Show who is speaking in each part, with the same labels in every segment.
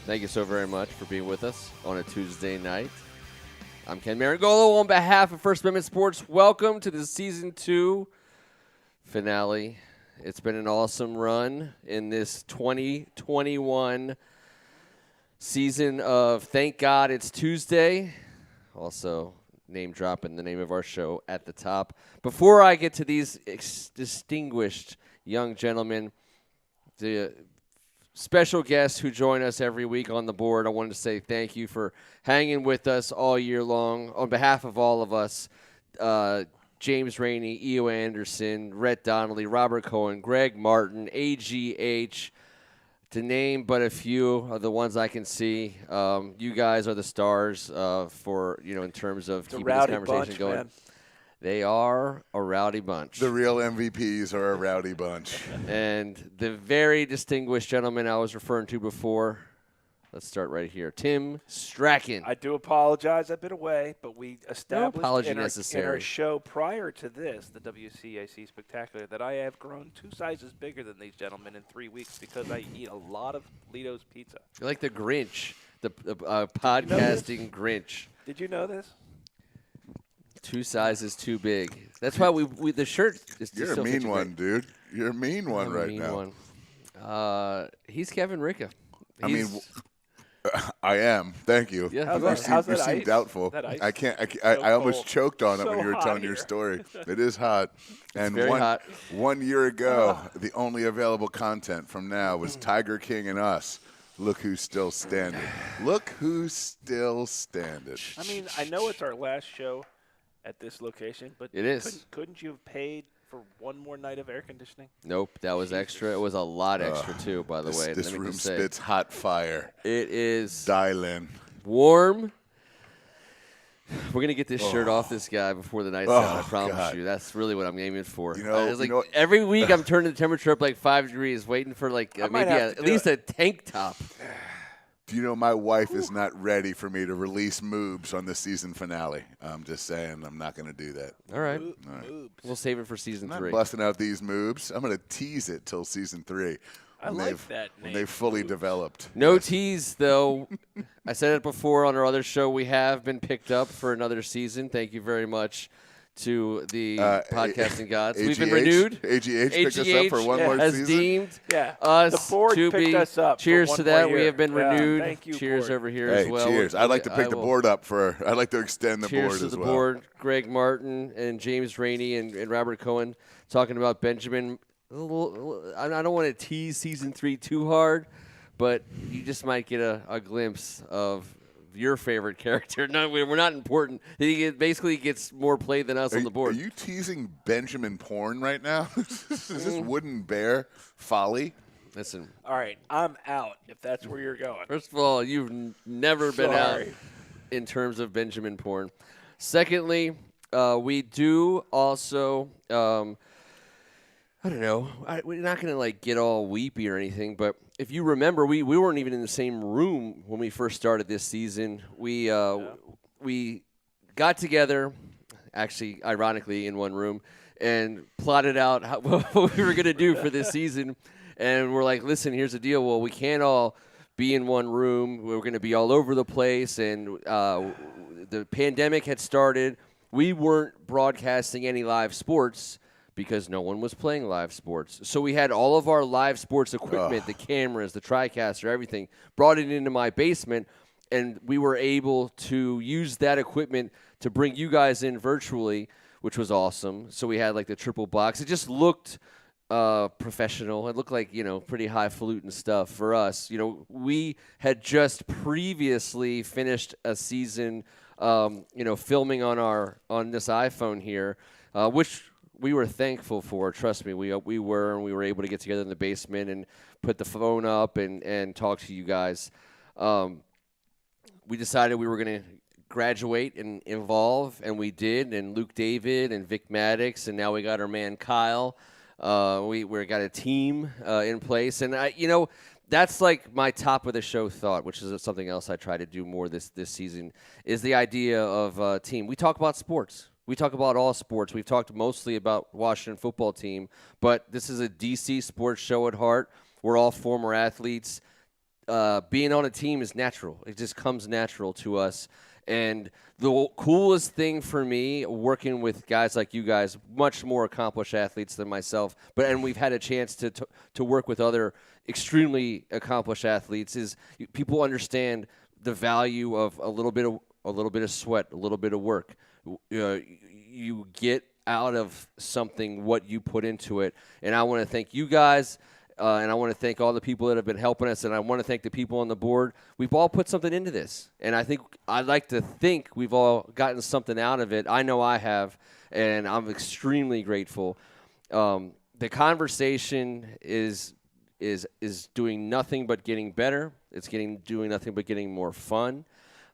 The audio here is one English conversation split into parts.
Speaker 1: Thank you so very much for being with us on a Tuesday night. I'm Ken Marangolo on behalf of First Amendment Sports. Welcome to the Season 2 finale. It's been an awesome run in this 2021 season of Thank God It's Tuesday. Also, name dropping the name of our show at the top. Before I get to these distinguished young gentlemen, the special guests who join us every week on the board, I wanted to say thank you for hanging with us all year long. On behalf of all of us, James Rainey, E.O. Anderson, Rhett Donnelly, Robert Cohen, Greg Martin, AGH, to name but a few of the ones I can see. You guys are the stars for, in terms of keeping this conversation going. Man. They are a rowdy bunch.
Speaker 2: The real MVPs are a rowdy bunch.
Speaker 1: And the very distinguished gentleman I was referring to before, let's start right here, Tim Strachan.
Speaker 3: I do apologize. I've been away, but we established
Speaker 1: in our
Speaker 3: show prior to this, the WCAC Spectacular, that I have grown 2 sizes bigger than these gentlemen in 3 weeks because I eat a lot of Lito's pizza.
Speaker 1: You're like the Grinch, the podcasting Grinch.
Speaker 3: Did you know this?
Speaker 1: 2 sizes too big. That's why we the shirt is just
Speaker 2: You're a mean one, dude. You're a mean one right now.
Speaker 1: He's Kevin Ricca.
Speaker 2: I am. Thank you.
Speaker 1: Yeah.
Speaker 2: You seem doubtful. I can't. I almost choked on it when you were telling your story. It is hot. And
Speaker 1: very hot.
Speaker 2: 1 year ago, the only available content from now was Tiger King and us. Look who's still standing. Look who's still standing.
Speaker 3: I mean, I know it's our last show at this location, but
Speaker 1: it is.
Speaker 3: Couldn't you have paid for one more night of air conditioning?
Speaker 1: Nope, that was extra. It was a lot extra too, by the way.
Speaker 2: This room spits hot fire.
Speaker 1: It is
Speaker 2: dial in.
Speaker 1: Warm. We're gonna get this shirt off this guy before the night's out. I promise you. That's really what I'm aiming for. Every week I'm turning the temperature up like 5 degrees, waiting for maybe at least a tank top.
Speaker 2: Do you know my wife is not ready for me to release moobs on the season finale? I'm just saying I'm not going to do that.
Speaker 1: All right. We'll save it for season 3.
Speaker 2: I'm not busting out these moobs. I'm going to tease it till season 3.
Speaker 3: I like that name.
Speaker 2: When they've fully developed.
Speaker 1: No tease, though. I said it before on our other show. We have been picked up for another season. Thank you very much to the podcasting gods. We've been renewed.
Speaker 2: AGH picked us up for one more
Speaker 1: has
Speaker 2: season.
Speaker 1: Deemed
Speaker 3: us
Speaker 1: the
Speaker 3: board
Speaker 1: to
Speaker 3: picked
Speaker 1: be.
Speaker 3: Us up
Speaker 1: cheers to that. We have been renewed.
Speaker 3: Thank you,
Speaker 1: cheers
Speaker 3: board.
Speaker 1: over here as well.
Speaker 2: Cheers. I'd like to pick the board up for. I'd like to extend the board
Speaker 1: as well. Cheers to the
Speaker 2: well.
Speaker 1: board. Greg Martin and James Rainey and Robert Cohen talking about Benjamin. I don't want to tease season 3 too hard, but you just might get a glimpse of your favorite character. No, we're not important. He basically gets more play than us on the board.
Speaker 2: Are you teasing Benjamin porn right now? Is this wooden bear folly?
Speaker 1: Listen.
Speaker 3: All right, I'm out if that's where you're going.
Speaker 1: First of all, you've never been out in terms of Benjamin porn. Secondly, we do also I don't know. We're not going to get all weepy or anything, but if you remember, we weren't even in the same room when we first started this season. We got together, actually, ironically, in one room, and plotted out what we were going to do for this season. And we're like, listen, here's the deal. Well, we can't all be in one room. We're going to be all over the place, and the pandemic had started. We weren't broadcasting any live sports because no one was playing live sports. So we had all of our live sports equipment, the cameras, the TriCaster, everything, brought it into my basement, and we were able to use that equipment to bring you guys in virtually, which was awesome. So we had the triple box. It just looked professional. It looked like, pretty highfalutin stuff for us. We had just previously finished a season, filming on this iPhone here, which we were thankful for. Trust me, we were able to get together in the basement and put the phone up and talk to you guys. We decided we were going to graduate and evolve, and we did. And Luke David and Vic Maddox, and now we got our man Kyle. We got a team in place, and that's my top of the show thought, which is something else I try to do more this season, is the idea of team. We talk about sports. We talk about all sports. We've talked mostly about Washington football team, but this is a DC sports show at heart. We're all former athletes. being on a team is natural. It just comes natural to us. And the coolest thing for me, working with guys like you guys, much more accomplished athletes than myself, and we've had a chance to work with other extremely accomplished athletes, is people understand the value of a little bit of sweat, a little bit of work. You get out of something what you put into it. And I want to thank you guys. And I want to thank all the people that have been helping us, and I want to thank the people on the board. We've all put something into this, and I'd like to think we've all gotten something out of it. I know I have, and I'm extremely grateful. The conversation is doing nothing but getting better. It's doing nothing but getting more fun,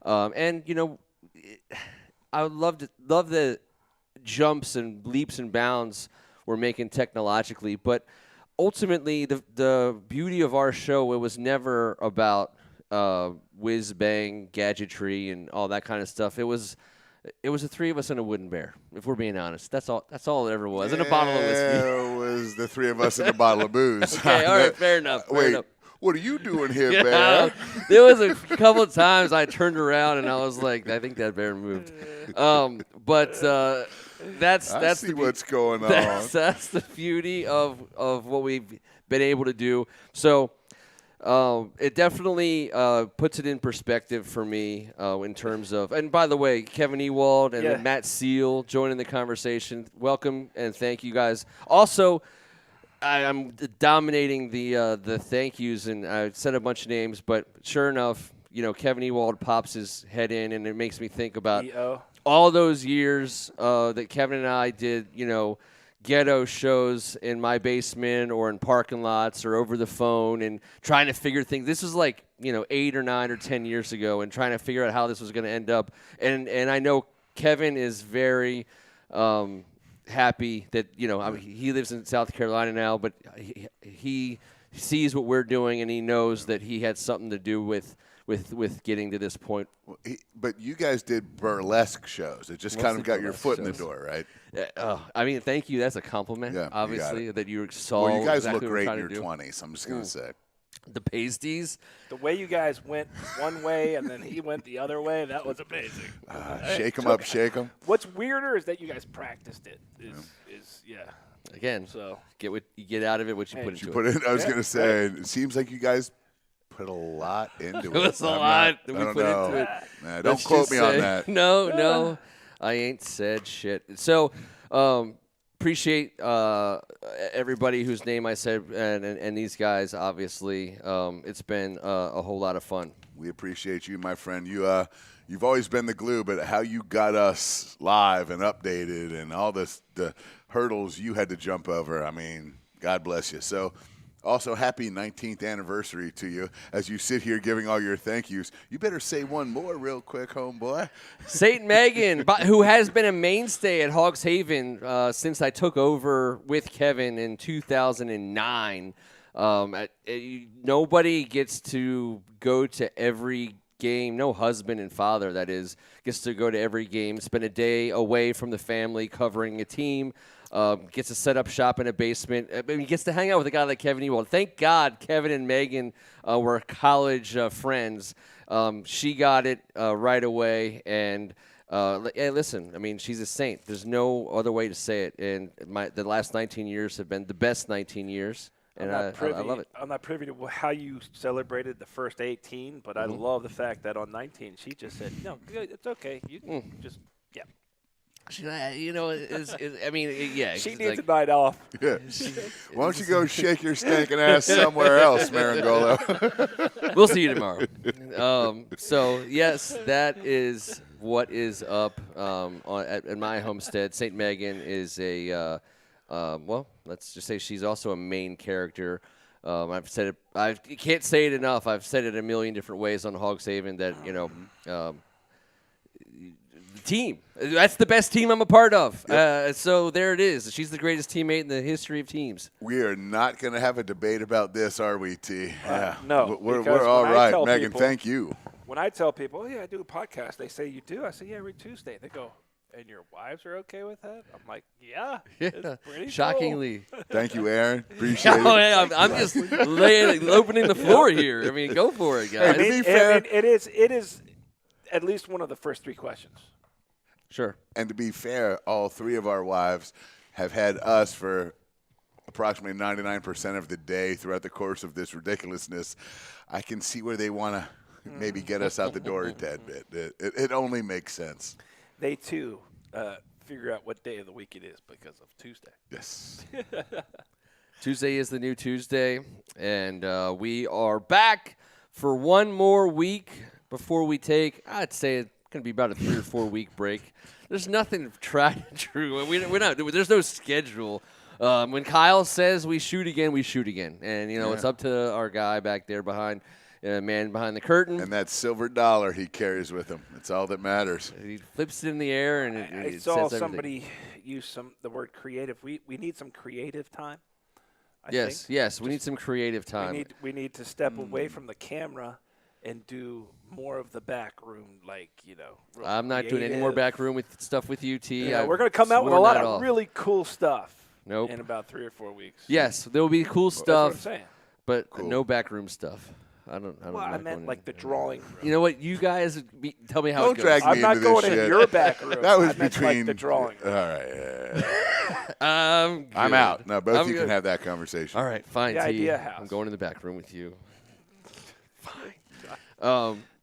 Speaker 1: and I would love the jumps and leaps and bounds we're making technologically, but ultimately, the beauty of our show, it was never about whiz bang gadgetry and all that kind of stuff. It was the three of us and a wooden bear, if we're being honest. That's all it ever was. And a bottle of whiskey.
Speaker 2: It was the three of us and a bottle of booze.
Speaker 1: Okay, all right, fair enough.
Speaker 2: Wait, what are you doing here, Bear?
Speaker 1: There was a couple of times I turned around and I was like, I think that bear moved. That's
Speaker 2: what's going on.
Speaker 1: That's the beauty of what we've been able to do. So it definitely puts it in perspective for me in terms of. And by the way, Kevin Ewald and Matt Seal joining the conversation. Welcome and thank you guys. Also, I'm dominating the thank yous, and I said a bunch of names, but sure enough, Kevin Ewald pops his head in, and it makes me think about all those years that Kevin and I did, ghetto shows in my basement or in parking lots or over the phone and trying to figure things. This was like, 8 or 9 or 10 years ago, and trying to figure out how this was going to end up. And I know Kevin is very happy that, he lives in South Carolina now, but he sees what we're doing, and he knows that he had something to do with getting to this point.
Speaker 2: But you guys did burlesque shows. It just kind of got your foot in the door, right?
Speaker 1: Thank you. That's a compliment, obviously, that you saw.
Speaker 2: Well, you guys
Speaker 1: exactly
Speaker 2: look great in your
Speaker 1: do.
Speaker 2: 20s, I'm just going to say.
Speaker 1: The pasties.
Speaker 3: The way you guys went one way and then he went the other way, that was amazing.
Speaker 2: Shake 'em up, shake 'em.
Speaker 3: What's weirder is that you guys practiced it.
Speaker 1: Again,
Speaker 3: so
Speaker 1: you get out of it what you put into
Speaker 2: it. I was going to say, it seems like you guys put a lot into it.
Speaker 1: It was a lot that we put into it.
Speaker 2: Nah, don't quote me on that.
Speaker 1: No, I ain't said shit. So, appreciate everybody whose name I said and these guys, obviously. It's been a whole lot of fun.
Speaker 2: We appreciate you, my friend. You've always been the glue, but how you got us live and updated and all the hurdles you had to jump over, I mean, God bless you. So, also, happy 19th anniversary to you. As you sit here giving all your thank yous, you better say one more real quick, homeboy.
Speaker 1: St. Megan, who has been a mainstay at Hogs Haven since I took over with Kevin in 2009. Nobody gets to go to every game. No husband and father, that is, gets to go to every game, spend a day away from the family covering a team. Gets to set up shop in a basement. He gets to hang out with a guy like Kevin Ewald. Thank God Kevin and Megan were college friends. She got it right away. And hey, listen, I mean, she's a saint. There's no other way to say it. And the last 19 years have been the best 19 years. And I love it.
Speaker 3: I'm not privy to how you celebrated the first 18, but I love the fact that on 19 she just said, "No, it's okay. You can just."
Speaker 1: She needs
Speaker 3: a night off.
Speaker 2: Yeah. Why don't you go shake your stinking ass somewhere else, Marangolo?
Speaker 1: We'll see you tomorrow. So, yes, that is what is up at my homestead. St. Megan is let's just say she's also a main character. I've said it. I can't say it enough. I've said it a million different ways on Hogs Haven that, team. That's the best team I'm a part of. Yep. So there it is. She's the greatest teammate in the history of teams.
Speaker 2: We are not going to have a debate about this, are we, T?
Speaker 3: No.
Speaker 2: We're all right. Megan, thank you.
Speaker 3: When I tell people, I do a podcast, they say, you do? I say, yeah, every Tuesday. They go, and your wives are okay with that? I'm like, yeah.
Speaker 1: Yeah.
Speaker 3: It's pretty cool.
Speaker 1: Shockingly.
Speaker 2: Thank you, Aaron. Appreciate
Speaker 1: Oh,
Speaker 2: it.
Speaker 1: yeah, I'm just opening the floor here. I mean, go for it, guys.
Speaker 2: To be fair-
Speaker 3: it is at least one of the first three questions.
Speaker 1: Sure.
Speaker 2: And to be fair, all three of our wives have had us for approximately 99% of the day throughout the course of this ridiculousness. I can see where they want to maybe get us out the door a tad bit. It only makes sense.
Speaker 3: They, too, figure out what day of the week it is because of Tuesday.
Speaker 2: Yes.
Speaker 1: Tuesday is the new Tuesday, and we are back for one more week before we take, I'd say it's going to be about a 3 or 4 week break. There's nothing tried and true. We're not. There's no schedule. When Kyle says we shoot again, we shoot again. And, it's up to our guy back there behind the curtain.
Speaker 2: And that silver dollar he carries with him. It's all that matters.
Speaker 1: He flips it in the air, and
Speaker 3: I
Speaker 1: it
Speaker 3: saw
Speaker 1: says everything.
Speaker 3: somebody use the word creative. We need some creative time. I
Speaker 1: Yes,
Speaker 3: think.
Speaker 1: yes. We need some creative time.
Speaker 3: We need to step away from the camera and do more of the back room, real
Speaker 1: I'm not doing any more
Speaker 3: creative.
Speaker 1: back room with stuff with UT.
Speaker 3: Yeah,
Speaker 1: I've
Speaker 3: we're going to come out with a
Speaker 1: sworn
Speaker 3: lot
Speaker 1: that
Speaker 3: of
Speaker 1: off.
Speaker 3: really cool stuff
Speaker 1: Nope.
Speaker 3: in about 3 or 4 weeks.
Speaker 1: Yes, there will be cool
Speaker 3: That's what I'm
Speaker 1: stuff,
Speaker 3: saying.
Speaker 1: but
Speaker 2: Cool.
Speaker 1: no backroom stuff. I don't.
Speaker 3: Well, I
Speaker 1: like
Speaker 3: meant
Speaker 1: going
Speaker 3: like
Speaker 1: in.
Speaker 3: the drawing room.
Speaker 1: You know what? You guys tell me how
Speaker 2: Don't
Speaker 1: it goes.
Speaker 2: drag me
Speaker 3: I'm not
Speaker 2: into this
Speaker 3: going in
Speaker 2: shit.
Speaker 3: your back room.
Speaker 2: That was
Speaker 3: I meant
Speaker 2: between
Speaker 3: like the drawing
Speaker 2: All
Speaker 3: room.
Speaker 2: right.
Speaker 1: I'm
Speaker 2: I'm
Speaker 1: good.
Speaker 2: out. No, both
Speaker 1: I'm
Speaker 2: of you
Speaker 1: good.
Speaker 2: can have that conversation.
Speaker 1: All right, fine.
Speaker 3: The
Speaker 1: T.
Speaker 3: idea house.
Speaker 1: I'm going in the back room with you. Fine.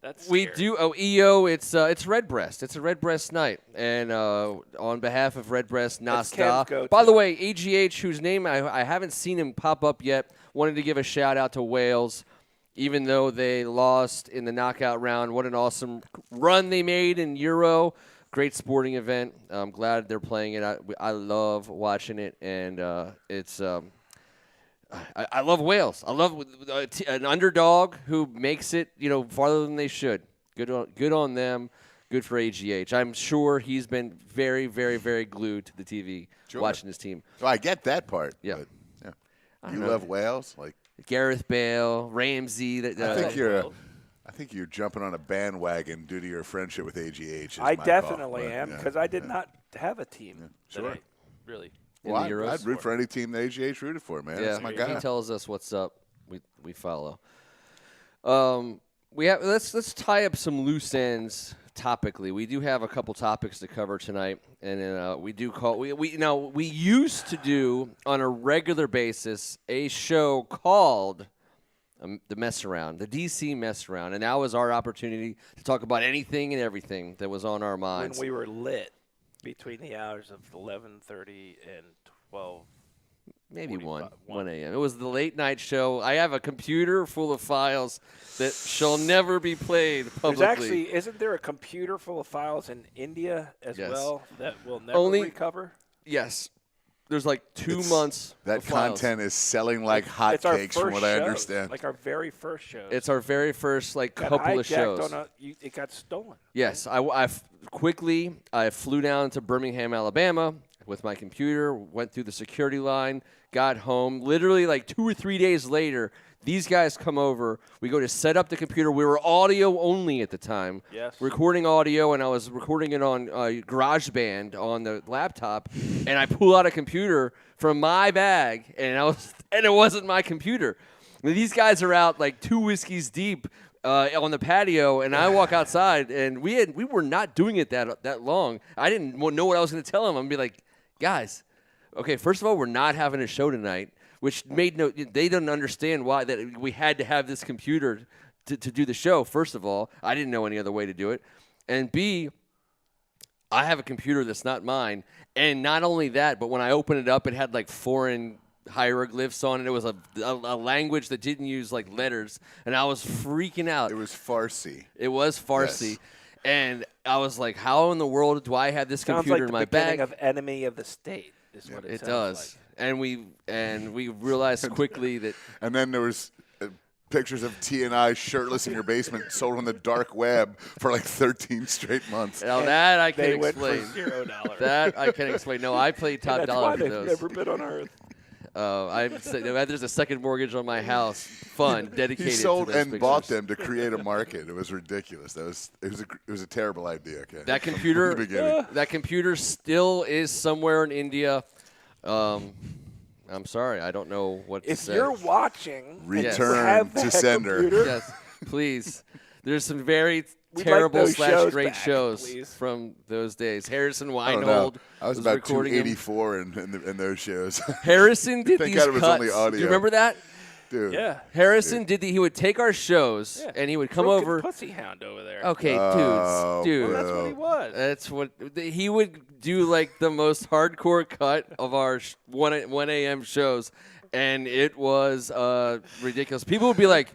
Speaker 3: That's
Speaker 1: We
Speaker 3: scary.
Speaker 1: do. Oh, EO. It's Redbreast. It's a Redbreast night, and on behalf of Redbreast
Speaker 3: That's Ken's
Speaker 1: Nasta.
Speaker 3: go-to.
Speaker 1: By the way, AGH, whose name I haven't seen him pop up yet, wanted to give a shout out to Wales, even though they lost in the knockout round. What an awesome run they made in Euro. Great sporting event. I'm glad they're playing it. I love watching it, and it's. I love Wales. I love an underdog who makes it, farther than they should. Good on them. Good for AGH. I'm sure he's been very, very, very glued to the TV watching his team.
Speaker 2: So I get that part.
Speaker 1: Yeah.
Speaker 2: But, yeah.
Speaker 1: I
Speaker 2: You
Speaker 1: don't know.
Speaker 2: love Wales? Like
Speaker 1: Gareth Bale, Ramsey.
Speaker 2: I think you're jumping on a bandwagon due to your friendship with AGH. is
Speaker 3: I
Speaker 2: my
Speaker 3: definitely
Speaker 2: call, but,
Speaker 3: am
Speaker 2: yeah.
Speaker 3: because I did not have a team
Speaker 2: Sure.
Speaker 3: that I really.
Speaker 1: in
Speaker 2: Well,
Speaker 1: the Euros.
Speaker 2: I'd root for any team that AGH rooted for, man. That's my
Speaker 1: He
Speaker 2: guy.
Speaker 1: tells us what's up. We follow. Let's tie up some loose ends topically. We do have a couple topics to cover tonight, and we used to do on a regular basis a show called the MessAround, the DC MessAround, and that was our opportunity to talk about anything and everything that was on our
Speaker 3: When
Speaker 1: minds.
Speaker 3: we were lit between the hours of 11:30 and 12.
Speaker 1: Maybe 1
Speaker 3: 1.
Speaker 1: a.m. It was the late night show. I have a computer full of files that shall never be played publicly.
Speaker 3: Isn't there a computer full of files in India as
Speaker 1: Yes.
Speaker 3: well that will never
Speaker 1: Only-
Speaker 3: recover?
Speaker 1: Yes. There's like 2
Speaker 2: It's-
Speaker 1: months.
Speaker 2: That
Speaker 1: of files.
Speaker 2: content is selling like
Speaker 3: It's our
Speaker 2: hotcakes, from
Speaker 3: first
Speaker 2: what I
Speaker 3: shows,
Speaker 2: understand.
Speaker 3: like our very first show.
Speaker 1: It's our very first
Speaker 3: got
Speaker 1: couple of
Speaker 3: hijacked
Speaker 1: shows.
Speaker 3: it got stolen.
Speaker 1: Yes, I flew down to Birmingham, Alabama with my computer, went through the security line, got home. Literally like 2 or 3 days later, these guys come over. We go to set up the computer. We were audio only at the time.
Speaker 3: Yes.
Speaker 1: Recording audio, and I was recording it on GarageBand on the laptop, and I pull out a computer from my bag, and it wasn't my computer. I mean, these guys are out like 2 whiskeys deep on the patio, and I walk outside, and we were not doing it that long. I didn't know what I was going to tell them. I'm gonna be like, guys, okay, first of all, we're not having a show tonight, which they didn't understand why that we had to have this computer to do the show. First of all, I didn't know any other way to do it, and B, I have a computer that's not mine, and not only that, but when I opened it up, it had like foreign hieroglyphs on it. It was a language that didn't use like letters, and I was freaking out.
Speaker 2: It was Farsi.
Speaker 1: It was Farsi.
Speaker 2: Yes.
Speaker 1: And I was like, how in the world do I have this
Speaker 3: Sounds
Speaker 1: computer
Speaker 3: like
Speaker 1: in
Speaker 3: the
Speaker 1: my
Speaker 3: beginning
Speaker 1: bag?
Speaker 3: of Enemy of the State is what
Speaker 1: It
Speaker 3: sounds
Speaker 1: does. And we realized quickly that
Speaker 2: And then there was pictures of T and I shirtless in your basement, sold on the dark web for like 13 straight months.
Speaker 1: now that I
Speaker 3: They
Speaker 1: can
Speaker 3: went
Speaker 1: explain.
Speaker 3: for $0.
Speaker 1: That I can explain. No, I played top
Speaker 3: That's
Speaker 1: dollar
Speaker 3: why
Speaker 1: for
Speaker 3: they've
Speaker 1: those.
Speaker 3: never been on Earth.
Speaker 1: There's a second mortgage on my house. Fund dedicated.
Speaker 2: He sold
Speaker 1: to those
Speaker 2: and
Speaker 1: pictures.
Speaker 2: bought them to create a market. It was ridiculous. It was a terrible idea. Okay.
Speaker 1: That
Speaker 2: From
Speaker 1: computer,
Speaker 2: the beginning.
Speaker 1: that computer still is somewhere in India. I'm sorry, I don't know what to
Speaker 3: If
Speaker 1: say.
Speaker 3: you're watching,
Speaker 2: Return
Speaker 3: have
Speaker 2: to
Speaker 3: that
Speaker 2: sender.
Speaker 3: computer,
Speaker 1: Yes, please. There's some very
Speaker 3: We'd like
Speaker 1: terrible
Speaker 3: those shows
Speaker 1: / great
Speaker 3: back,
Speaker 1: shows
Speaker 3: please.
Speaker 1: from those days. Harrison
Speaker 2: I don't know.
Speaker 1: Weinhold
Speaker 2: I was about
Speaker 1: recording him.
Speaker 2: 284 in those shows.
Speaker 1: Harrison did
Speaker 2: Thank
Speaker 1: these
Speaker 2: God it was
Speaker 1: cuts.
Speaker 2: only audio.
Speaker 1: Do you remember that?
Speaker 2: Dude.
Speaker 3: yeah.
Speaker 1: Harrison he would take our shows
Speaker 3: Yeah.
Speaker 1: and he would come
Speaker 3: Broken
Speaker 1: over.
Speaker 3: pussy hound over there.
Speaker 1: Okay,
Speaker 2: Oh,
Speaker 1: dude.
Speaker 3: Well, that's what he was.
Speaker 1: That's what he would do. Like the most hardcore cut of our 1 a.m. shows, and it was ridiculous. People would be like,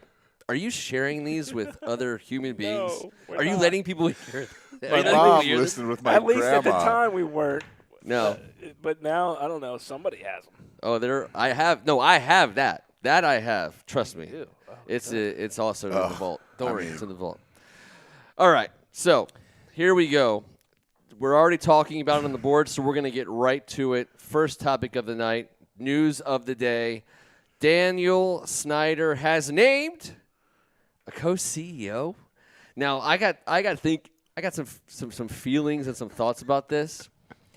Speaker 1: "Are you sharing these with other human beings?
Speaker 3: No, we're
Speaker 1: Are you
Speaker 3: not.
Speaker 1: letting people hear?"
Speaker 2: My
Speaker 1: Are you letting
Speaker 2: mom
Speaker 1: people hear this?
Speaker 2: listened with my
Speaker 3: At least
Speaker 2: grandma.
Speaker 3: at the time we weren't.
Speaker 1: No.
Speaker 3: But now, I don't know. Somebody has them.
Speaker 1: Oh, I have that. That I have. Trust me.
Speaker 3: do? Oh,
Speaker 1: It's also in the vault. Don't worry,
Speaker 2: mean-
Speaker 1: it's in the vault. All right, so here we go. We're already talking about it on the board, so we're going to get right to it. First topic of the night, news of the day. Daniel Snyder has named a co-CEO. Now, I got some feelings and some thoughts about this,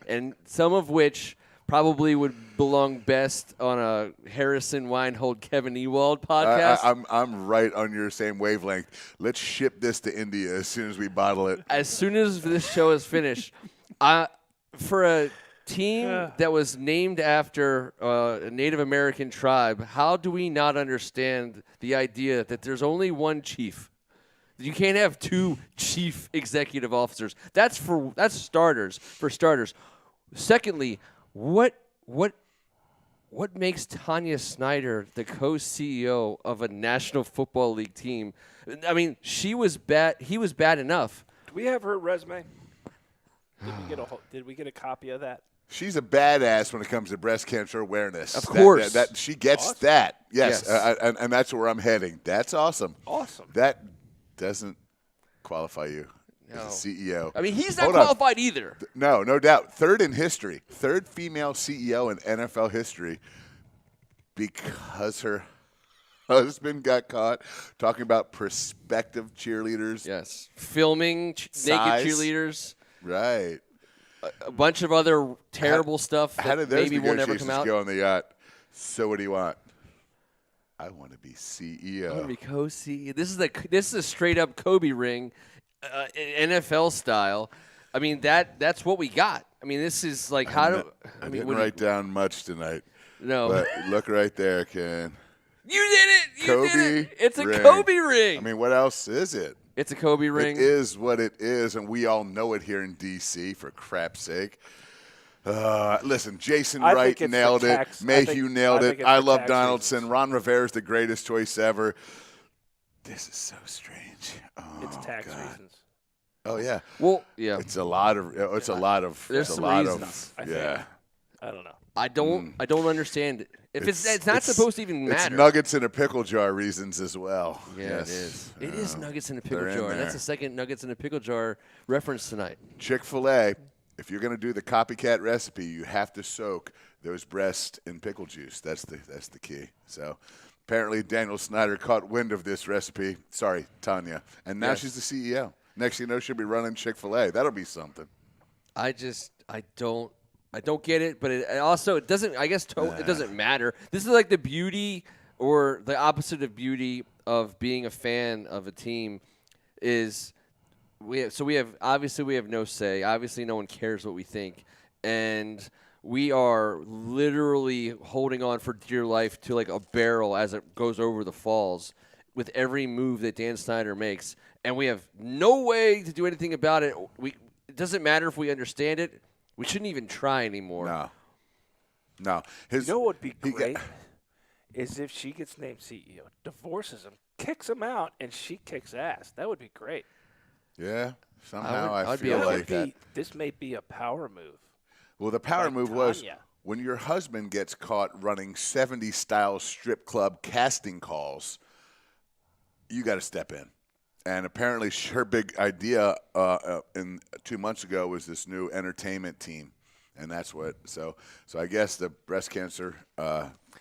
Speaker 1: and some of which probably would belong best on a Harrison Weinhold, Kevin Ewald podcast.
Speaker 2: I'm right on your same wavelength. Let's ship this to India as soon as we bottle it.
Speaker 1: As soon as this show is finished, for a team that was named after a Native American tribe, how do we not understand the idea that there's only one chief? You can't have two chief executive officers. That's starters. For starters. Secondly, what makes Tanya Snyder the co-CEO of a National Football League team? I mean, she was bad. He was bad enough.
Speaker 3: Do we have her resume? Did we get a copy of that?
Speaker 2: She's a badass when it comes to breast cancer awareness.
Speaker 1: Of course.
Speaker 2: That she gets
Speaker 3: Awesome.
Speaker 2: that. Yes,
Speaker 1: Yes.
Speaker 2: And that's where I'm heading. That's awesome.
Speaker 3: Awesome.
Speaker 2: That doesn't qualify you
Speaker 1: No.
Speaker 2: as a CEO.
Speaker 1: I mean, he's not
Speaker 2: Hold on.
Speaker 1: qualified either.
Speaker 2: No doubt. Third in history. Third female CEO in NFL history because her husband got caught talking about prospective cheerleaders.
Speaker 1: Yes. Filming
Speaker 2: Size.
Speaker 1: naked cheerleaders.
Speaker 2: Right.
Speaker 1: A bunch of other terrible stuff
Speaker 2: How
Speaker 1: that
Speaker 2: did those
Speaker 1: maybe will never
Speaker 2: negotiations
Speaker 1: come out.
Speaker 2: go on the yacht? So what do you want? I want to be
Speaker 1: I'm
Speaker 2: CEO.
Speaker 1: gonna be co-CEO. This is a straight up Kobe ring, NFL style. I mean that's what we got. I mean this is like
Speaker 2: I
Speaker 1: mean
Speaker 2: didn't
Speaker 1: when
Speaker 2: write down much tonight.
Speaker 1: no.
Speaker 2: But look right there, Ken.
Speaker 1: You did it. You
Speaker 2: Kobe
Speaker 1: did it. It's a
Speaker 2: ring.
Speaker 1: Kobe ring.
Speaker 2: I mean, what else is it?
Speaker 1: it's a Kobe ring.
Speaker 2: It is what it is, and we all know it here in D.C., for crap's sake. Listen, Jason
Speaker 3: I
Speaker 2: Wright
Speaker 3: think it's
Speaker 2: nailed
Speaker 3: for
Speaker 2: it.
Speaker 3: tax- I
Speaker 2: Mayhew
Speaker 3: think-
Speaker 2: nailed
Speaker 3: I
Speaker 2: it.
Speaker 3: think it's
Speaker 2: I
Speaker 3: for
Speaker 2: love
Speaker 3: tax
Speaker 2: Donaldson.
Speaker 3: reasons.
Speaker 2: Ron Rivera's the greatest choice ever. This is so strange. Oh,
Speaker 3: It's tax
Speaker 2: God.
Speaker 3: reasons.
Speaker 2: Oh, yeah.
Speaker 1: Well, yeah.
Speaker 2: It's a lot of. It's a lot of.
Speaker 1: There's
Speaker 2: it's
Speaker 1: some
Speaker 2: a lot
Speaker 1: reasons,
Speaker 3: I
Speaker 2: yeah.
Speaker 3: think. I don't know.
Speaker 1: I don't understand it. If it's not supposed to even
Speaker 2: It's
Speaker 1: matter.
Speaker 2: nuggets in a pickle jar reasons as well.
Speaker 1: Yeah,
Speaker 2: yes.
Speaker 1: it is. It is nuggets in a pickle
Speaker 2: they're in
Speaker 1: jar. That's
Speaker 2: there.
Speaker 1: the second nuggets in a pickle jar reference tonight.
Speaker 2: Chick-fil-A, if you're going to do the copycat recipe, you have to soak those breasts in pickle juice. That's the key. So apparently Daniel Snyder caught wind of this recipe. Sorry, Tanya. And now
Speaker 1: Yes.
Speaker 2: she's the CEO. Next thing you know, she'll be running Chick-fil-A. That'll be something.
Speaker 1: I don't get it, but it also it doesn't. I guess it doesn't matter. This is like the beauty or the opposite of beauty of being a fan of a team is we have no say. Obviously, no one cares what we think, and we are literally holding on for dear life to like a barrel as it goes over the falls with every move that Dan Snyder makes, and we have no way to do anything about it. It doesn't matter if we understand it. We shouldn't even try anymore.
Speaker 2: No.
Speaker 3: You know what would be great is if she gets named CEO, divorces him, kicks him out, and she kicks ass. That would be great.
Speaker 2: Yeah. Somehow I
Speaker 1: I'd be
Speaker 2: feel
Speaker 1: okay
Speaker 2: like
Speaker 1: with that.
Speaker 3: This may be a power move.
Speaker 2: Well, the power
Speaker 3: Like
Speaker 2: move was
Speaker 3: Tanya.
Speaker 2: when your husband gets caught running 70-style strip club casting calls, you got to step in. And apparently her big idea in 2 months ago was this new entertainment team. And that's what. So I guess the breast cancer.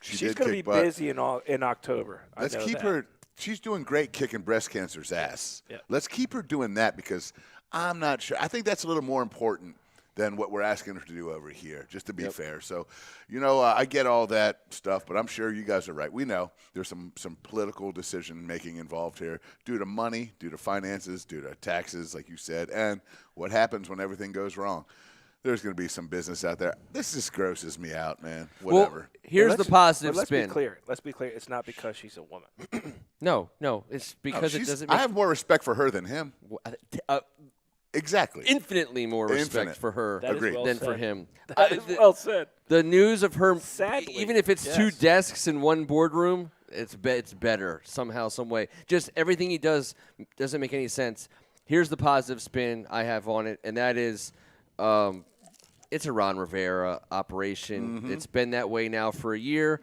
Speaker 3: She's
Speaker 2: did
Speaker 3: going to be
Speaker 2: kick butt.
Speaker 3: busy in October.
Speaker 2: Let's
Speaker 3: I know
Speaker 2: keep
Speaker 3: that.
Speaker 2: her. She's doing great kicking breast cancer's ass.
Speaker 3: Yeah.
Speaker 2: Let's keep her doing that because I'm not sure. I think that's a little more important than what we're asking her to do over here, just to be fair. So, I get all that stuff, but I'm sure you guys are right. We know there's some political decision-making involved here due to money, due to finances, due to taxes, like you said, and what happens when everything goes wrong. There's going to be some business out there. This just grosses me out, man. Whatever.
Speaker 1: Well, here's the positive
Speaker 3: let's
Speaker 1: spin.
Speaker 3: Be clear. Let's be clear. It's not because she's a woman.
Speaker 1: No, it's because it doesn't.
Speaker 2: I have more respect for her than him. Exactly.
Speaker 1: Infinitely more respect
Speaker 2: Infinite.
Speaker 1: for her
Speaker 3: That is well
Speaker 1: than
Speaker 3: said.
Speaker 1: for him.
Speaker 3: That is well said.
Speaker 1: The news of her,
Speaker 3: Sadly,
Speaker 1: even if it's two
Speaker 3: yes.
Speaker 1: desks in one boardroom, it's better somehow, some way. Just everything he does doesn't make any sense. Here's the positive spin I have on it, and that is it's a Ron Rivera operation.
Speaker 2: Mm-hmm.
Speaker 1: It's been that way now for a year.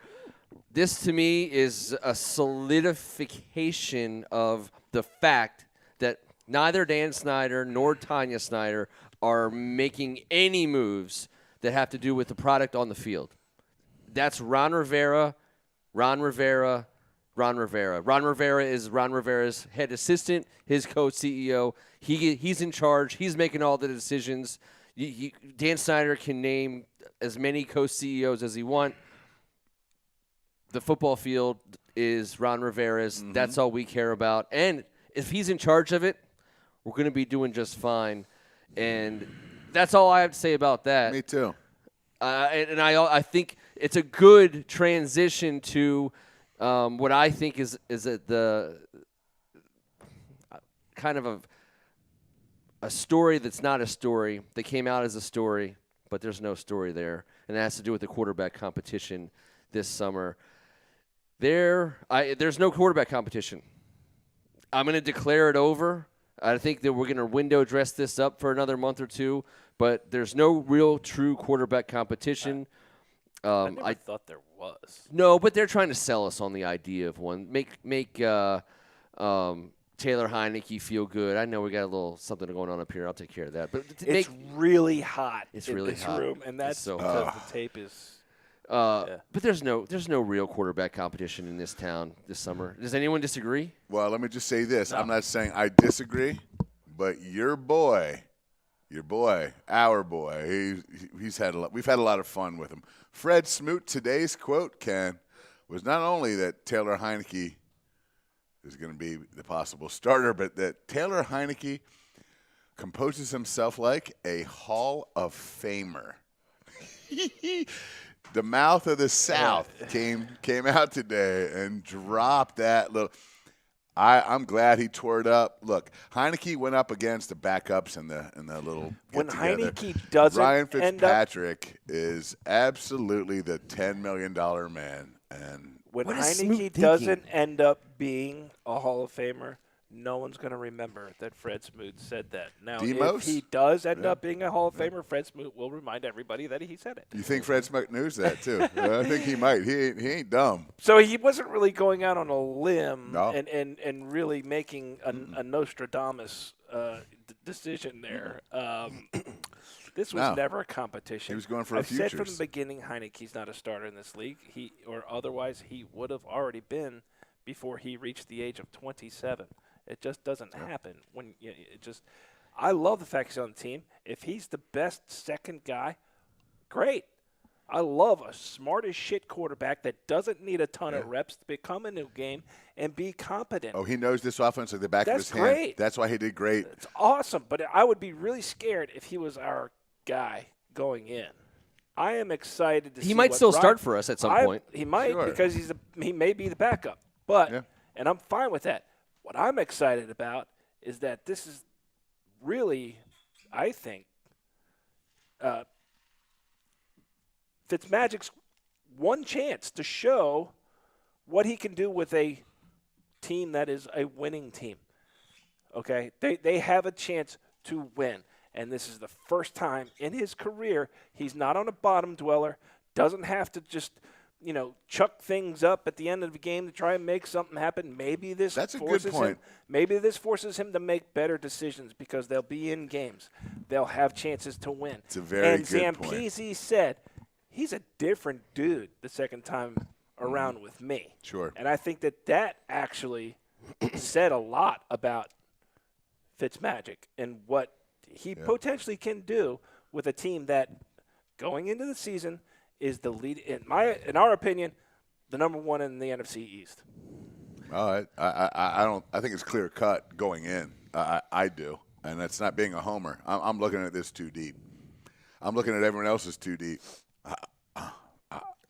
Speaker 1: This, to me, is a solidification of the fact that neither Dan Snyder nor Tanya Snyder are making any moves that have to do with the product on the field. That's Ron Rivera, Ron Rivera, Ron Rivera. Ron Rivera is Ron Rivera's head assistant, his co-CEO. He's in charge. He's making all the decisions. Dan Snyder can name as many co-CEOs as he wants. The football field is Ron Rivera's. Mm-hmm. That's all we care about. And if he's in charge of it, we're going to be doing just fine. And that's all I have to say about that.
Speaker 2: Me too.
Speaker 1: I think it's a good transition to what I think is the kind of a story that's not a story, that came out as a story, but there's no story there. And it has to do with the quarterback competition this summer. There's no quarterback competition. I'm going to declare it over. I think that we're going to window dress this up for another month or two, but there's no real true quarterback competition.
Speaker 3: I never thought there was.
Speaker 1: No, but they're trying to sell us on the idea of one. Make Taylor Heineke feel good. I know we got a little something going on up here. I'll take care of that. But
Speaker 3: it's really hot in
Speaker 1: really
Speaker 3: this
Speaker 1: hot.
Speaker 3: room, and that's
Speaker 1: so
Speaker 3: because
Speaker 1: hot.
Speaker 3: the tape is.
Speaker 1: But there's no real quarterback competition in this town this summer. Does anyone disagree?
Speaker 2: Well, let me just say this.
Speaker 3: No.
Speaker 2: I'm not saying I disagree, but our boy, we've had a lot of fun with him. Fred Smoot, today's quote, Ken, was not only that Taylor Heineke is going to be the possible starter, but that Taylor Heineke composes himself like a Hall of Famer. The mouth of the South came out today and dropped that little. I'm glad he tore it up. Look, Heineke went up against the backups in the little
Speaker 3: When
Speaker 2: get-together.
Speaker 3: Heineke doesn't
Speaker 2: Ryan
Speaker 3: end up,
Speaker 2: Fitzpatrick is absolutely the $10 million man, and
Speaker 3: when
Speaker 1: What is Smoot
Speaker 3: Heineke
Speaker 1: thinking?
Speaker 3: doesn't end up being a Hall of Famer, no one's going to remember that Fred Smoot said that. Now,
Speaker 2: Demos?
Speaker 3: if he does end up being a Hall of Famer, Fred Smoot will remind everybody that he said it.
Speaker 2: you think Fred Smoot knows that too? I think he might. He ain't dumb.
Speaker 3: So he wasn't really going out on a limb
Speaker 2: No.
Speaker 3: and really making a Nostradamus decision there. This was
Speaker 2: No.
Speaker 3: never a competition.
Speaker 2: He was going for a
Speaker 3: I've said from
Speaker 2: futures.
Speaker 3: the beginning, Heineke's not a starter in this league. Otherwise he would have already been before he reached the age of 27. It just doesn't happen when it just. I love the fact he's on the team. If he's the best second guy, great. I love a smart as shit quarterback that doesn't need a ton of reps to become a new game and be competent.
Speaker 2: Oh, he knows this offense like the back of
Speaker 3: That's
Speaker 2: his hand.
Speaker 3: great.
Speaker 2: That's why he did great.
Speaker 3: It's awesome, but I would be really scared if he was our guy going in. I am excited to see
Speaker 1: He might
Speaker 3: what
Speaker 1: still
Speaker 3: Ryan-
Speaker 1: start for us at some point.
Speaker 3: He might
Speaker 2: Sure.
Speaker 3: because he may be the backup, but
Speaker 2: Yeah.
Speaker 3: and I'm fine with that. What I'm excited about is that this is really, I think, Fitzmagic's one chance to show what he can do with a team that is a winning team. Okay? They have a chance to win. And this is the first time in his career he's not on a bottom dweller, doesn't have to just chuck things up at the end of the game to try and make something happen. Maybe this
Speaker 2: That's a
Speaker 3: forces
Speaker 2: good point.
Speaker 3: Maybe this forces him to make better decisions because they'll be in games. They'll have chances to win.
Speaker 2: It's a very
Speaker 3: and
Speaker 2: good point.
Speaker 3: Zampese said he's a different dude the second time around with me.
Speaker 2: Sure.
Speaker 3: And I think that actually said a lot about Fitzmagic and what he potentially can do with a team that going into the season is the lead in our opinion, the number one in the NFC East.
Speaker 2: All right. I think it's clear cut going in. I do. And that's not being a homer. I'm looking at this too deep. I'm looking at everyone else's too deep.
Speaker 1: I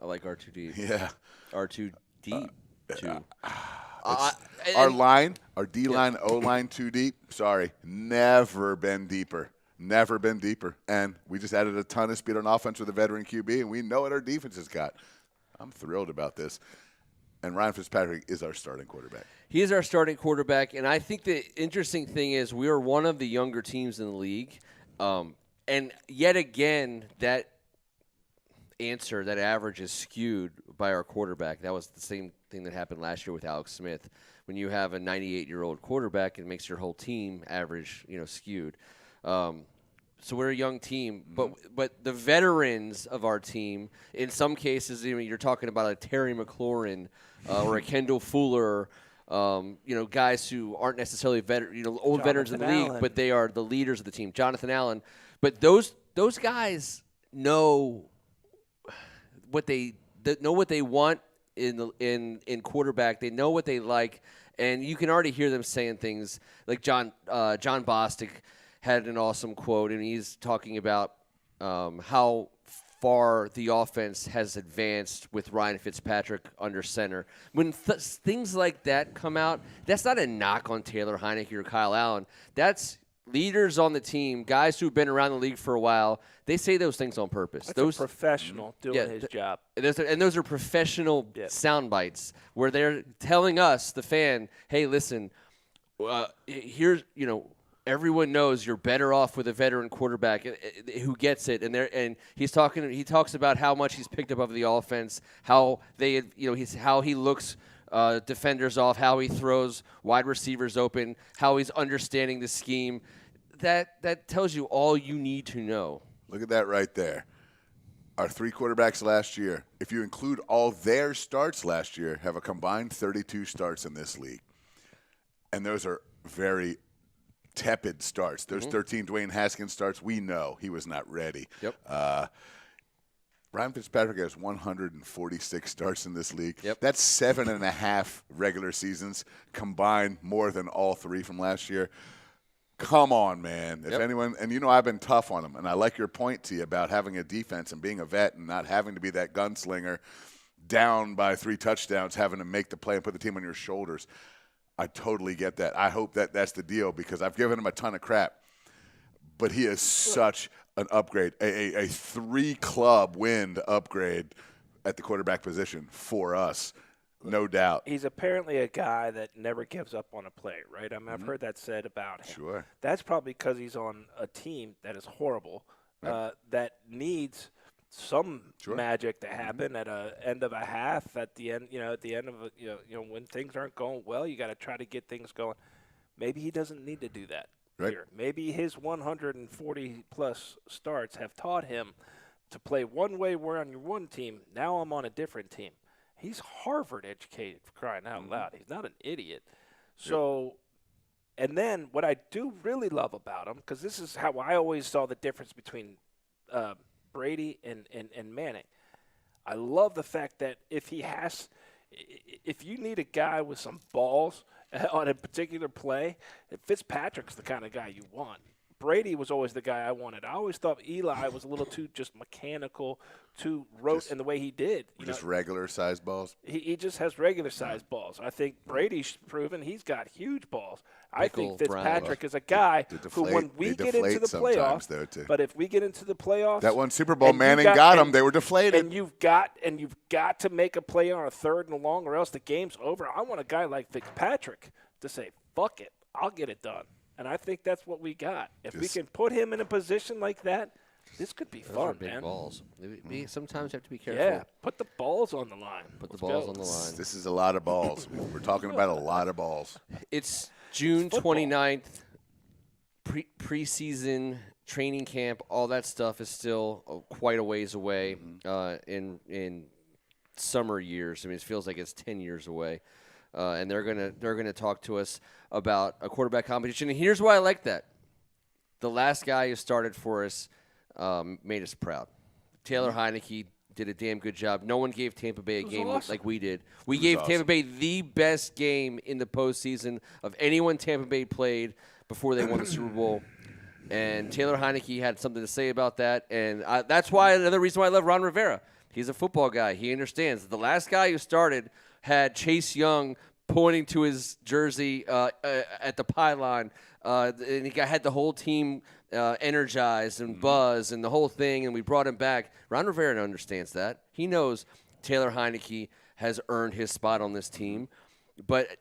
Speaker 1: like our too deep.
Speaker 2: Yeah.
Speaker 1: Our too deep.
Speaker 2: Our D line, O line too deep. Sorry. Never been deeper. Never been deeper. And we just added a ton of speed on offense with a veteran QB, and we know what our defense has got. I'm thrilled about this. And Ryan Fitzpatrick is our starting quarterback.
Speaker 1: He is our starting quarterback, and I think the interesting thing is we are one of the younger teams in the league. And yet again, that answer, that average is skewed by our quarterback. That was the same thing that happened last year with Alex Smith. When you have a 98-year-old quarterback, it makes your whole team average, skewed. So we're a young team, but the veterans of our team, in some cases, you're talking about a Terry McLaurin or a Kendall Fuller, guys who aren't necessarily old veterans in the league, but they are the leaders of the team. Jonathan Allen, but those guys know what they want in quarterback. They know what they like, and you can already hear them saying things like John Bostic had an awesome quote, and he's talking about how far the offense has advanced with Ryan Fitzpatrick under center. When things like that come out, that's not a knock on Taylor Heinicke or Kyle Allen. That's leaders on the team, guys who've been around the league for a while. They say those things on purpose.
Speaker 3: That's a professional doing his job.
Speaker 1: And those are professional sound bites where they're telling us, the fan, hey, listen, here's, everyone knows you're better off with a veteran quarterback who gets it, and he talks about how much he's picked up of the offense, how how he looks defenders off, how he throws wide receivers open, how he's understanding the scheme. That tells you all you need to know.
Speaker 2: Look at that right there. Our three quarterbacks last year, if you include all their starts last year, have a combined 32 starts in this league. And those are very tepid starts. There's 13 Dwayne Haskins starts. We know he was not ready.
Speaker 1: Yep.
Speaker 2: Ryan Fitzpatrick has 146 starts in this league.
Speaker 1: Yep.
Speaker 2: That's 7.5 regular seasons combined, more than all three from last year. Come on, man. If anyone, and I've been tough on him, and I like your point, T, about having a defense and being a vet and not having to be that gunslinger down by 3 touchdowns, having to make the play and put the team on your shoulders. I totally get that. I hope that's the deal because I've given him a ton of crap. But he is such an upgrade, a 3-club win upgrade at the quarterback position for us, no doubt.
Speaker 3: He's apparently a guy that never gives up on a play, right? I mean, I've heard that said about him.
Speaker 2: Sure.
Speaker 3: That's probably because he's on a team that is horrible, that needs some magic to happen at a end of a half, at the end, at the end of when things aren't going well, you got to try to get things going. Maybe he doesn't need to do that here. Maybe his 140 plus starts have taught him to play one way. We're on your one team. Now I'm on a different team. He's Harvard educated, for crying out loud. He's not an idiot. So, and then what I do really love about him, because this is how I always saw the difference between Brady and Manning. I love the fact that if you need a guy with some balls on a particular play, Fitzpatrick's the kind of guy you want. Brady was always the guy I wanted. I always thought Eli was a little too just mechanical, too rote in the way he did.
Speaker 2: Just regular sized balls?
Speaker 3: He just has regular sized balls. I think Brady's proven he's got huge balls. I think Fitzpatrick is a guy who, when we get into the playoffs, but if we get into the playoffs,
Speaker 2: that one Super Bowl Manning got him. They were deflated.
Speaker 3: And you've got to make a play on a 3rd and long, or else the game's over. I want a guy like Fitzpatrick to say, "Fuck it, I'll get it done." And I think that's what we got. If we can put him in a position like that, This could be
Speaker 1: Those
Speaker 3: fun,
Speaker 1: are big
Speaker 3: man.
Speaker 1: balls. Sometimes you have to be careful.
Speaker 3: Yeah, put the balls on the line.
Speaker 1: Put the
Speaker 3: Let's
Speaker 1: balls
Speaker 3: go.
Speaker 1: on the line.
Speaker 2: This is a lot of balls. We're talking about a lot of balls.
Speaker 1: It's June
Speaker 3: It's football.
Speaker 1: 29th. Preseason training camp, all that stuff is still quite a ways away. In summer years, I mean, it feels like it's 10 years away. And they're gonna talk to us about a quarterback competition. And here's why I like that. The last guy who started for us made us proud. Taylor Heineke did a damn good job. No one gave Tampa Bay a game
Speaker 3: awesome.
Speaker 1: like we did. We gave Tampa Bay the best game in the postseason of anyone Tampa Bay played before they won the Super Bowl. And Taylor Heineke had something to say about that. And that's why another reason why I love Ron Rivera. He's a football guy. He understands. The last guy who started had Chase Young pointing to his jersey at the pylon. And he had the whole team energized and buzzed and the whole thing, and we brought him back. Ron Rivera understands that. He knows Taylor Heineke has earned his spot on this team. But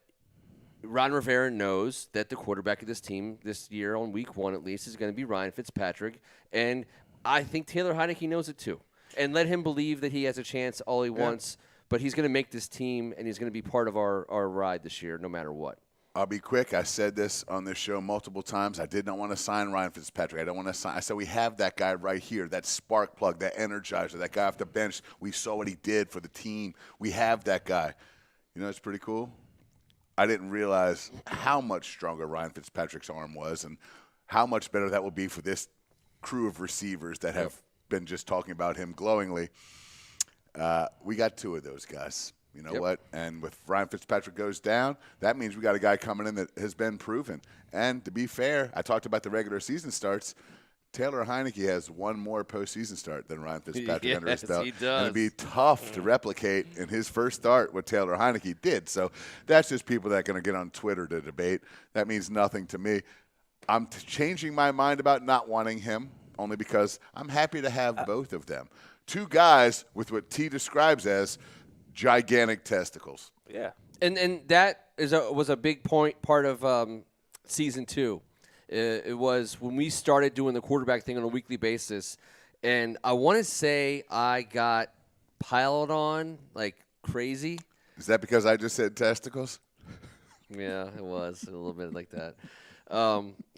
Speaker 1: Ron Rivera knows that the quarterback of this team this year, on week 1 at least, is going to be Ryan Fitzpatrick. And I think Taylor Heineke knows it too. And let him believe that he has a chance all he wants. But he's going to make this team, and he's going to be part of our ride this year no matter what.
Speaker 2: I'll be quick. I said this on this show multiple times. I did not want to sign Ryan Fitzpatrick. I don't want to sign. I said we have that guy right here, that spark plug, that energizer, that guy off the bench. We saw what he did for the team. We have that guy. You know, it's pretty cool. I didn't realize how much stronger Ryan Fitzpatrick's arm was and how much better that will be for this crew of receivers that have been just talking about him glowingly. We got 2 of those guys. You know what? And with Ryan Fitzpatrick goes down, that means we got a guy coming in that has been proven. And to be fair, I talked about the regular season starts. Taylor Heineke has 1 more postseason start than Ryan Fitzpatrick under his belt.
Speaker 1: He does.
Speaker 2: And it'd be tough to replicate in his first start what Taylor Heineke did. So that's just people that are going to get on Twitter to debate. That means nothing to me. I'm changing my mind about not wanting him, only because I'm happy to have both of them. 2 guys with what T describes as gigantic testicles.
Speaker 3: Yeah.
Speaker 1: And that was a big part of season 2. It was when we started doing the quarterback thing on a weekly basis, and I want to say I got piled on like crazy.
Speaker 2: Is that because I just said testicles?
Speaker 1: Yeah, it was a little bit like that.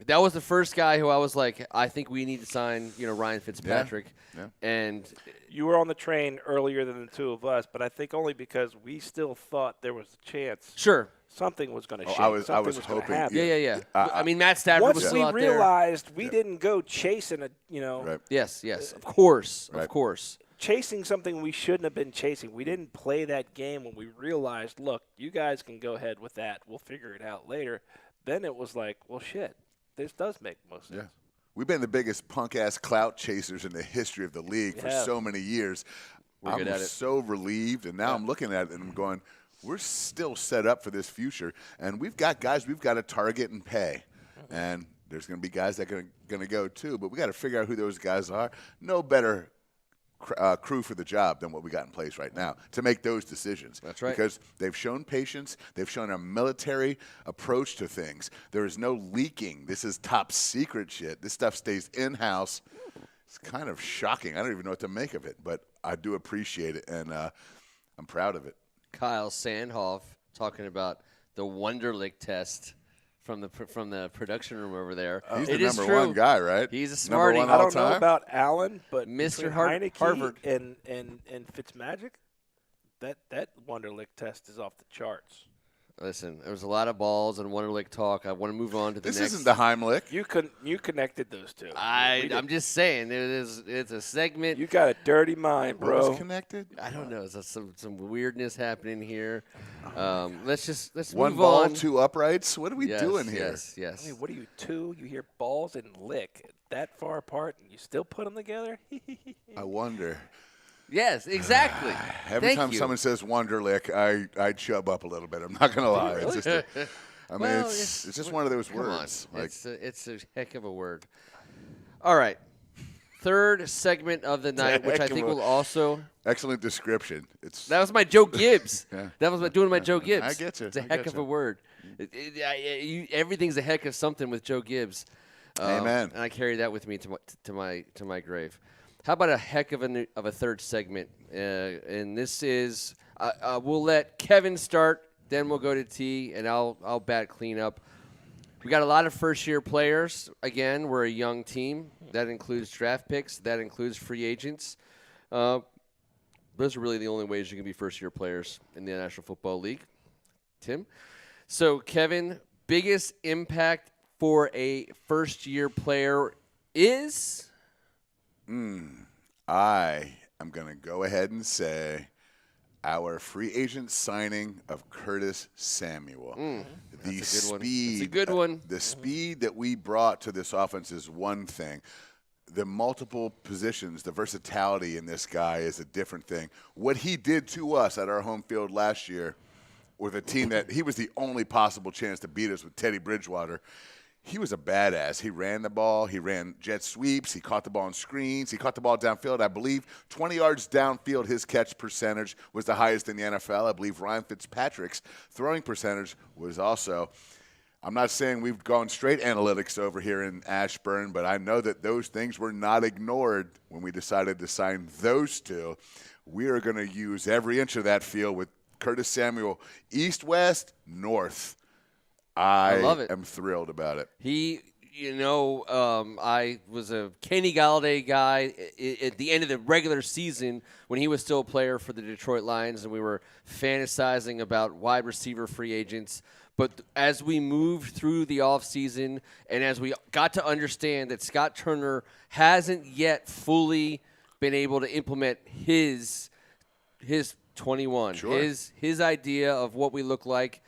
Speaker 1: That was the first guy who I was like, I think we need to sign, Ryan Fitzpatrick.
Speaker 2: Yeah.
Speaker 1: And
Speaker 3: You were on the train earlier than the 2 of us, but I think only because we still thought there was a chance
Speaker 1: sure.
Speaker 3: something was going to shake.
Speaker 2: I was
Speaker 3: Something gonna
Speaker 2: hoping-
Speaker 3: happen.
Speaker 1: Yeah. I mean, Matt Stafford was
Speaker 3: Once
Speaker 1: still
Speaker 3: we
Speaker 1: out there.
Speaker 3: realized we didn't go chasing
Speaker 2: Right.
Speaker 1: Yes, of course.
Speaker 2: Right.
Speaker 1: Of course.
Speaker 3: chasing something we shouldn't have been chasing. We didn't play that game when we realized, look, you guys can go ahead with that. We'll figure it out later. Then it was like, well, shit, this does make most sense.
Speaker 2: Yeah. We've been the biggest punk-ass clout chasers in the history of the league for so many years.
Speaker 1: We're good at it.
Speaker 2: so relieved, and now I'm looking at it and I'm going, we're still set up for this future, and we've got guys we've got to target and pay. And there's going to be guys that are going to go too, but we got to figure out who those guys are. No better crew for the job than what we got in place right now to make those decisions.
Speaker 1: That's right.
Speaker 2: Because they've shown patience. They've shown a military approach to things. There is no leaking. This is top secret shit. This stuff stays in-house. It's kind of shocking. I don't even know what to make of it, but I do appreciate it, and I'm proud of it.
Speaker 1: Kyle Sandhoff talking about the Wonderlic test from the production room over there.
Speaker 2: He's
Speaker 1: It
Speaker 2: the
Speaker 1: is
Speaker 2: number
Speaker 1: true.
Speaker 2: one guy, right?
Speaker 1: He's a
Speaker 2: Number
Speaker 1: smarty.
Speaker 2: one
Speaker 3: I
Speaker 2: all
Speaker 3: don't know
Speaker 2: time?
Speaker 3: about Allen, but
Speaker 1: Mr.
Speaker 3: between
Speaker 1: Harvard.
Speaker 3: Heineke and Fitzmagic, that Wonderlic test is off the charts.
Speaker 1: Listen, there was a lot of balls and Wonderlic talk. I want to move on to the
Speaker 2: This
Speaker 1: next.
Speaker 2: isn't the Heimlich.
Speaker 3: You connected those two.
Speaker 1: I'm just saying, it's a segment.
Speaker 3: You got a dirty mind,
Speaker 2: What was
Speaker 3: bro.
Speaker 2: connected?
Speaker 1: I don't know. There's some weirdness happening here. Let's
Speaker 2: One
Speaker 1: move
Speaker 2: ball,
Speaker 1: on.
Speaker 2: 2 uprights. What are we
Speaker 1: Yes,
Speaker 2: doing here?
Speaker 1: Yes.
Speaker 3: I mean, what are you, two? You hear balls and lick that far apart, and you still put them together?
Speaker 2: I wonder.
Speaker 1: Yes, exactly.
Speaker 2: Every
Speaker 1: Thank
Speaker 2: time
Speaker 1: you.
Speaker 2: someone says Wonderlic, I chub up a little bit. I'm not going to lie. It's just
Speaker 1: Well,
Speaker 2: it's just one of those
Speaker 1: Come on.
Speaker 2: words. Like,
Speaker 1: It's a heck of a word. All right. Third segment of the night, which I think will also.
Speaker 2: excellent description.
Speaker 1: That was my Joe Gibbs.
Speaker 2: Yeah.
Speaker 1: That was doing my Joe Gibbs.
Speaker 2: I get you.
Speaker 1: It's a
Speaker 2: I
Speaker 1: heck
Speaker 2: get
Speaker 1: of
Speaker 2: you.
Speaker 1: a word. Everything's a heck of something with Joe Gibbs.
Speaker 2: Amen.
Speaker 1: And I carry that with me to my grave. How about a heck of a third segment? And this is we'll let Kevin start, then we'll go to T, and I'll bat cleanup. We got a lot of first-year players. Again, we're a young team. That includes draft picks. That includes free agents. Those are really the only ways you can be first-year players in the National Football League. Tim? So, Kevin, biggest impact for a first-year player is?
Speaker 2: I am going to go ahead and say our free agent signing of Curtis Samuel. The speed.
Speaker 1: That's a good one.
Speaker 2: The speed that we brought to this offense is one thing. The multiple positions, the versatility in this guy is a different thing. What he did to us at our home field last year with a team that he was the only possible chance to beat us with Teddy Bridgewater. He was a badass. He ran the ball. He ran jet sweeps. He caught the ball on screens. He caught the ball downfield. I believe 20 yards downfield, his catch percentage was the highest in the NFL. I believe Ryan Fitzpatrick's throwing percentage was also. I'm not saying we've gone straight analytics over here in Ashburn, but I know that those things were not ignored when we decided to sign those two. We are going to use every inch of that field with Curtis Samuel, east, west, north. I
Speaker 1: love it.
Speaker 2: am thrilled about it.
Speaker 1: I was a Kenny Galladay guy at the end of the regular season when he was still a player for the Detroit Lions, and we were fantasizing about wide receiver free agents. But as we moved through the offseason and as we got to understand that Scott Turner hasn't yet fully been able to implement his 21, his idea of what we look like,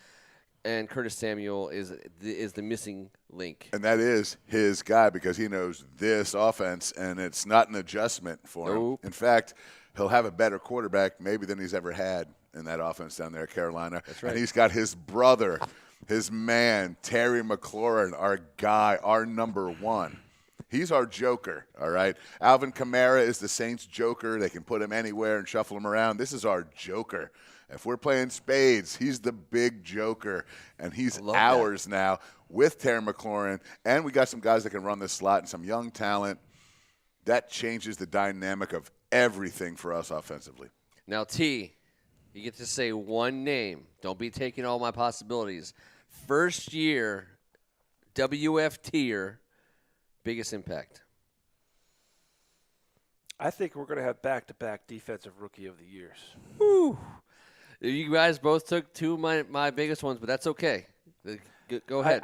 Speaker 1: and Curtis Samuel is the missing link.
Speaker 2: And that is his guy because he knows this offense, and it's not an adjustment for him. In fact, he'll have a better quarterback maybe than he's ever had in that offense down there at Carolina.
Speaker 1: That's right.
Speaker 2: And he's got his brother, his man, Terry McLaurin, our guy, our number one. He's our joker, all right? Alvin Kamara is the Saints' joker. They can put him anywhere and shuffle him around. This is our joker. If we're playing spades, he's the big joker, and he's ours now with Terry McLaurin. And we got some guys that can run this slot and some young talent. That changes the dynamic of everything for us offensively.
Speaker 1: Now, T, you get to say one name. Don't be taking all my possibilities. First year, WFTer, biggest impact.
Speaker 3: I think we're going to have back-to-back defensive rookie of the years.
Speaker 1: Whew. You guys both took two of my biggest ones, but that's okay. Go ahead.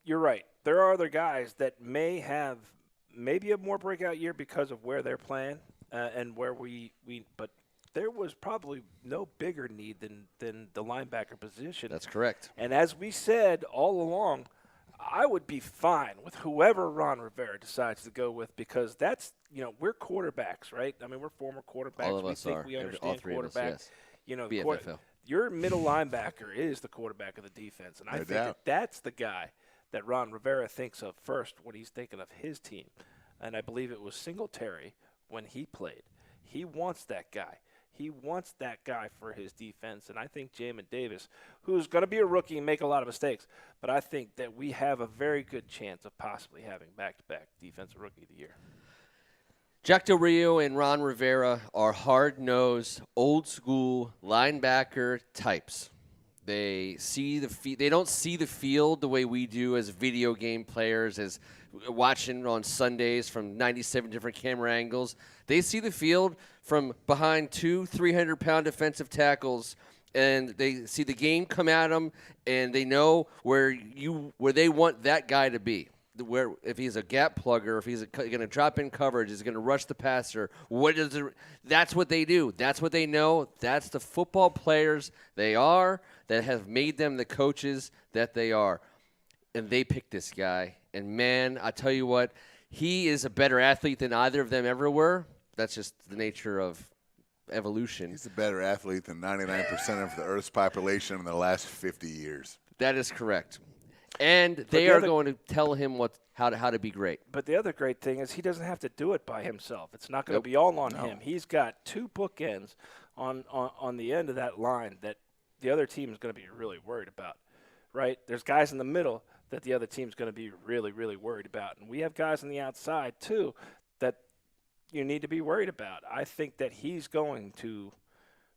Speaker 3: You're right. There are other guys that may have maybe a more breakout year because of where they're playing and where we but there was probably no bigger need than the linebacker position.
Speaker 1: That's correct.
Speaker 3: And as we said all along, I would be fine with whoever Ron Rivera decides to go with because that's, we're quarterbacks, right? I mean, we're former quarterbacks.
Speaker 1: All of us are.
Speaker 3: We understand
Speaker 1: all three
Speaker 3: quarterback.
Speaker 1: of us, yes. BFFL.
Speaker 3: Your middle linebacker is the quarterback of the defense, and I think that's the guy that Ron Rivera thinks of first when he's thinking of his team. And I believe it was Singletary when he played. He wants that guy. He wants that guy for his defense, and I think Jamin Davis, who's going to be a rookie and make a lot of mistakes, but I think that we have a very good chance of possibly having back-to-back Defensive Rookie of the Year.
Speaker 1: Jack Del Rio and Ron Rivera are hard-nosed, old-school linebacker types. They see they don't see the field the way we do as video game players, as watching on Sundays from 97 different camera angles. They see the field from behind 2 300-pound defensive tackles, and they see the game come at them, and they know where they want that guy to be. Where if he's a gap plugger, if he's going to drop in coverage, he's going to rush the passer. That's what they do. That's what they know. That's the football players they are that have made them the coaches that they are. And they picked this guy. And, man, I tell you what, he is a better athlete than either of them ever were. That's just the nature of evolution.
Speaker 2: He's a better athlete than 99% of the Earth's population in the last 50 years.
Speaker 1: That is correct. And they are going to tell him how to be great.
Speaker 3: But the other great thing is he doesn't have to do it by himself. It's not going to be all on him. He's got 2 bookends on the end of that line that the other team is going to be really worried about. right? There's guys in the middle that the other team's going to be really, really worried about. And we have guys on the outside, too, that you need to be worried about. I think that he's going to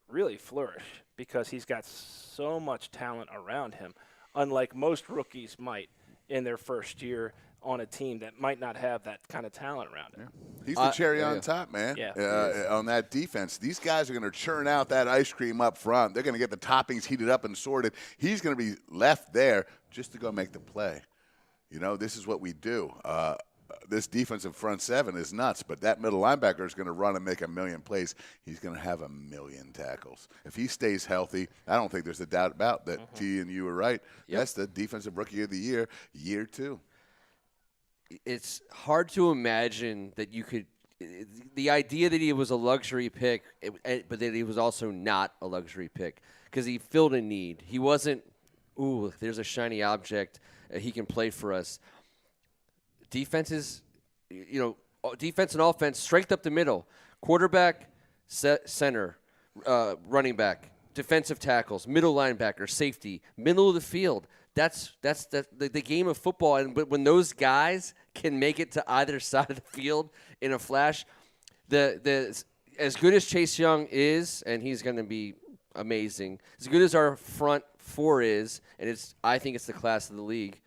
Speaker 3: really flourish because he's got so much talent around him, unlike most rookies might in their first year on a team that might not have that kind of talent around it.
Speaker 2: He's the cherry on top, man.
Speaker 3: Yeah.
Speaker 2: On that defense. These guys are going to churn out that ice cream up front. They're going to get the toppings heated up and sorted. He's going to be left there just to go make the play. You know, this is what we do. This defensive front seven is nuts, but that middle linebacker is going to run and make a million plays. He's going to have a million tackles. If he stays healthy, I don't think there's a doubt about that. T and you are right.
Speaker 1: Yep.
Speaker 2: That's the defensive rookie of the year, year 2.
Speaker 1: It's hard to imagine that you could – the idea that he was a luxury pick, but that he was also not a luxury pick because he filled a need. He wasn't, ooh, there's a shiny object. He can play for us. Defense and offense, strength up the middle. Quarterback, center, running back, defensive tackles, middle linebacker, safety, middle of the field. That's the game of football. But when those guys can make it to either side of the field in a flash, as good as Chase Young is, and he's going to be amazing, as good as our front four is, and I think it's the class of the league.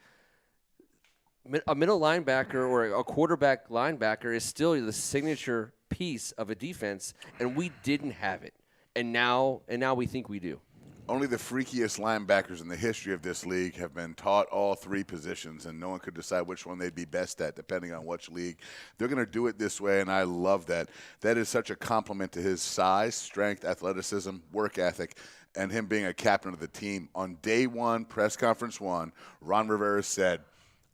Speaker 1: A middle linebacker or a quarterback linebacker is still the signature piece of a defense, and we didn't have it. And now we think we do.
Speaker 2: Only the freakiest linebackers in the history of this league have been taught all 3 positions, and no one could decide which one they'd be best at depending on which league. They're going to do it this way, and I love that. That is such a compliment to his size, strength, athleticism, work ethic, and him being a captain of the team. On day 1, press conference 1, Ron Rivera said,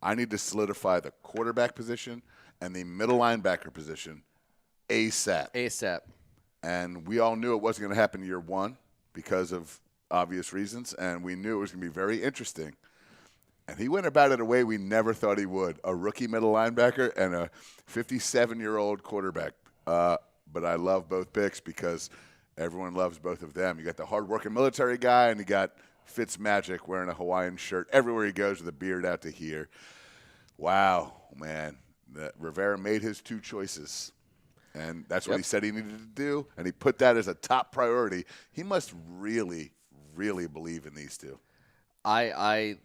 Speaker 2: I need to solidify the quarterback position and the middle linebacker position ASAP. And we all knew it wasn't going to happen year 1 because of obvious reasons, and we knew it was going to be very interesting. And he went about it in a way we never thought he would, a rookie middle linebacker and a 57-year-old quarterback. But I love both picks because everyone loves both of them. You got the hard-working military guy, and you got Fitzmagic wearing a Hawaiian shirt everywhere he goes with a beard out to here. Wow, man. Rivera made his 2 choices. And that's what he said he needed to do, and he put that as a top priority. He must really, really believe in these 2.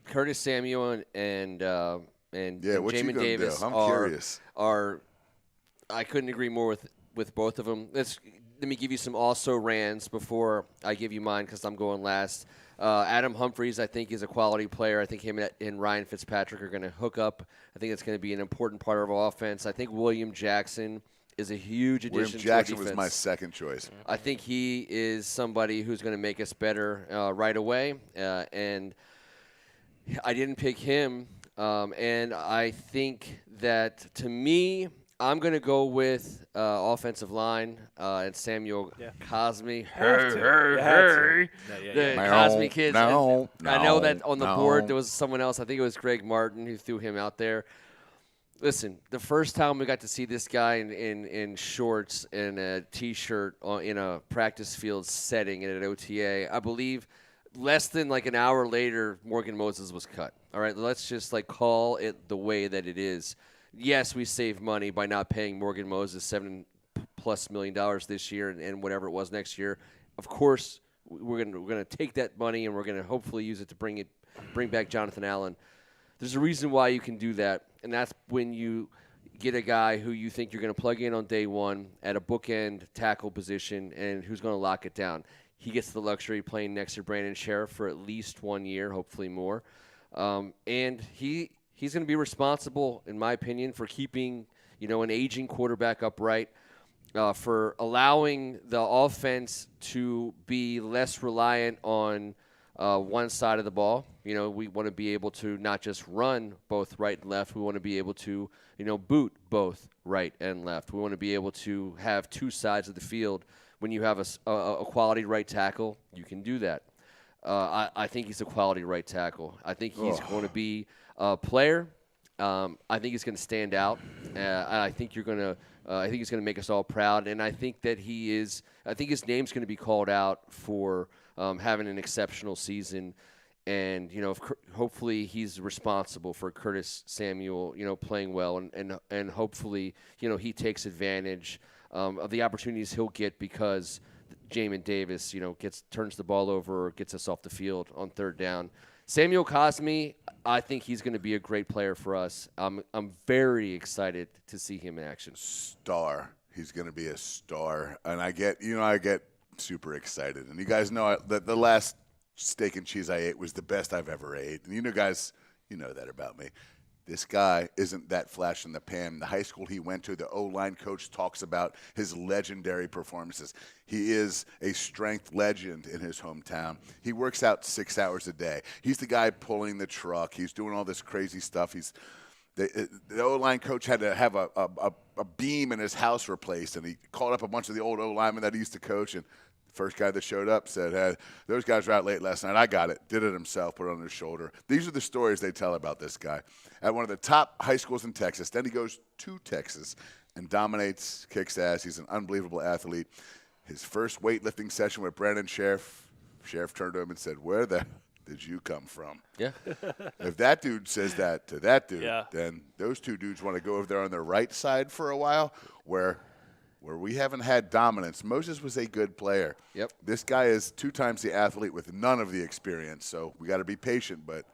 Speaker 1: Curtis Samuel and Jamin Davis
Speaker 2: I'm curious.
Speaker 1: I couldn't agree more with both of them. Let me give you some also rans before I give you mine because I'm going last. Adam Humphries, I think, is a quality player. I think him and Ryan Fitzpatrick are going to hook up. I think it's going to be an important part of our offense. I think William Jackson is a huge addition to our defense.
Speaker 2: William Jackson was my second choice.
Speaker 1: I think he is somebody who's going to make us better right away. And I didn't pick him. And I think that, to me, I'm going to go with offensive line and Samuel Cosme. The Cosme kids. I know that on the board there was someone else. I think it was Greg Martin who threw him out there. Listen, the first time we got to see this guy in shorts and a T-shirt in a practice field setting at an OTA, I believe less than like an hour later, Morgan Moses was cut. All right, let's just call it the way that it is. Yes, we saved money by not paying Morgan Moses $7+ million this year and whatever it was next year. Of course, we're gonna take that money and we're gonna hopefully use it to bring back Jonathan Allen. There's a reason why you can do that, and that's when you get a guy who you think you're going to plug in on day 1 at a bookend tackle position and who's going to lock it down. He gets the luxury of playing next to Brandon Sheriff for at least 1 year, hopefully more. And he's going to be responsible, in my opinion, for keeping an aging quarterback upright, for allowing the offense to be less reliant on one side of the ball. We want to be able to not just run both right and left. We want to be able to, boot both right and left. We want to be able to have 2 sides of the field. When you have a quality right tackle, you can do that. I think he's a quality right tackle. I think he's going to be a player. I think he's going to stand out. I think he's going to make us all proud. And I think that I think his name's going to be called out for having an exceptional season. And, hopefully he's responsible for Curtis Samuel, playing well. And hopefully, he takes advantage of the opportunities he'll get because Jamin Davis, turns the ball over or gets us off the field on third down. Samuel Cosme, I think he's going to be a great player for us. I'm very excited to see him in action.
Speaker 2: Star. He's going to be a star. And I get super excited. And you guys know that the last steak and cheese I ate was the best I've ever ate. And guys, you know that about me. This guy isn't that flash in the pan. The high school he went to, the O-line coach talks about his legendary performances. He is a strength legend in his hometown. He works out 6 hours a day. He's the guy pulling the truck. He's doing all this crazy stuff. The O-line coach had to have a beam in his house replaced, and he called up a bunch of the old O-linemen that he used to coach, and first guy that showed up said, hey, those guys were out late last night. I got it. Did it himself, put it on his shoulder. These are the stories they tell about this guy. At one of the top high schools in Texas. Then he goes to Texas and dominates, kicks ass. He's an unbelievable athlete. His first weightlifting session with Brandon Sheriff turned to him and said, where the did you come from?
Speaker 1: Yeah.
Speaker 2: If that dude says that to that dude, then those two dudes want to go over there on their right side for a while where we haven't had dominance. Moses was a good player.
Speaker 1: Yep.
Speaker 2: This guy is 2 times the athlete with none of the experience, so we got to be patient. But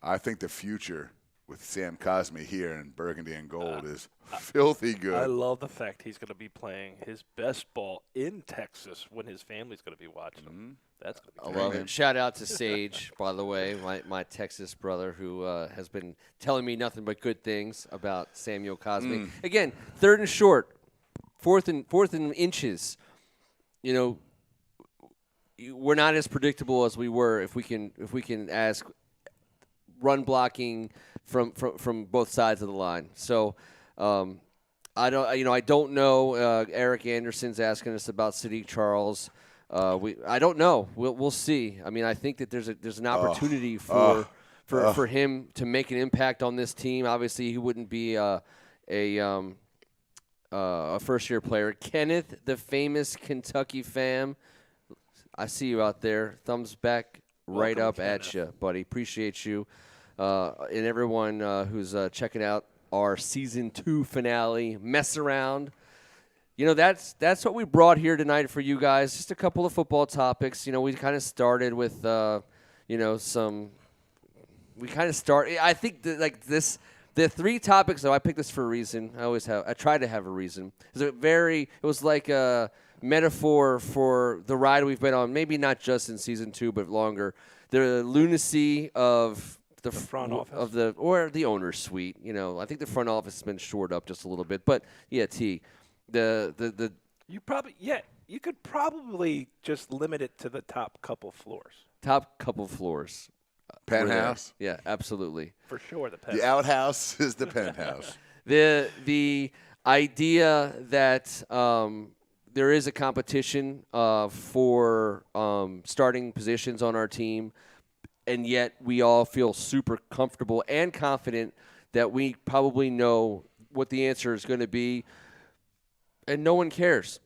Speaker 2: I think the future with Sam Cosme here in burgundy and gold is filthy good.
Speaker 3: I love the fact he's going to be playing his best ball in Texas when his family's going to be watching him. That's going to be
Speaker 1: I love it. Shout out to Sage, by the way, my Texas brother who has been telling me nothing but good things about Samuel Cosme. Again, 3rd and short. Fourth and inches, we're not as predictable as we were if we can ask run blocking from both sides of the line. So I don't know. Eric Anderson's asking us about Sadiq Charles. I don't know. We'll see. I mean, I think that there's an opportunity for him to make an impact on this team. Obviously, he wouldn't be a first-year player. Kenneth, the famous Kentucky fam, I see you out there. Thumbs back, right up at you, buddy. Appreciate you. And everyone who's checking out our Season 2 finale, MessAround. That's what we brought here tonight for you guys. Just a couple of football topics. We kind of started with, I think the 3 topics, though, I picked this for a reason. I try to have a reason. It was like a metaphor for the ride we've been on, maybe not just in Season 2, but longer. The lunacy of the
Speaker 3: front office.
Speaker 1: or the owner's suite. I think the front office has been shored up just a little bit. But, yeah,
Speaker 3: you could probably just limit it to the top couple floors.
Speaker 1: Top couple floors.
Speaker 2: Penthouse?
Speaker 1: Yeah, absolutely.
Speaker 3: For sure, the penthouse.
Speaker 2: The outhouse is the penthouse.
Speaker 1: The idea that there is a competition for starting positions on our team, and yet we all feel super comfortable and confident that we probably know what the answer is going to be, and no one cares.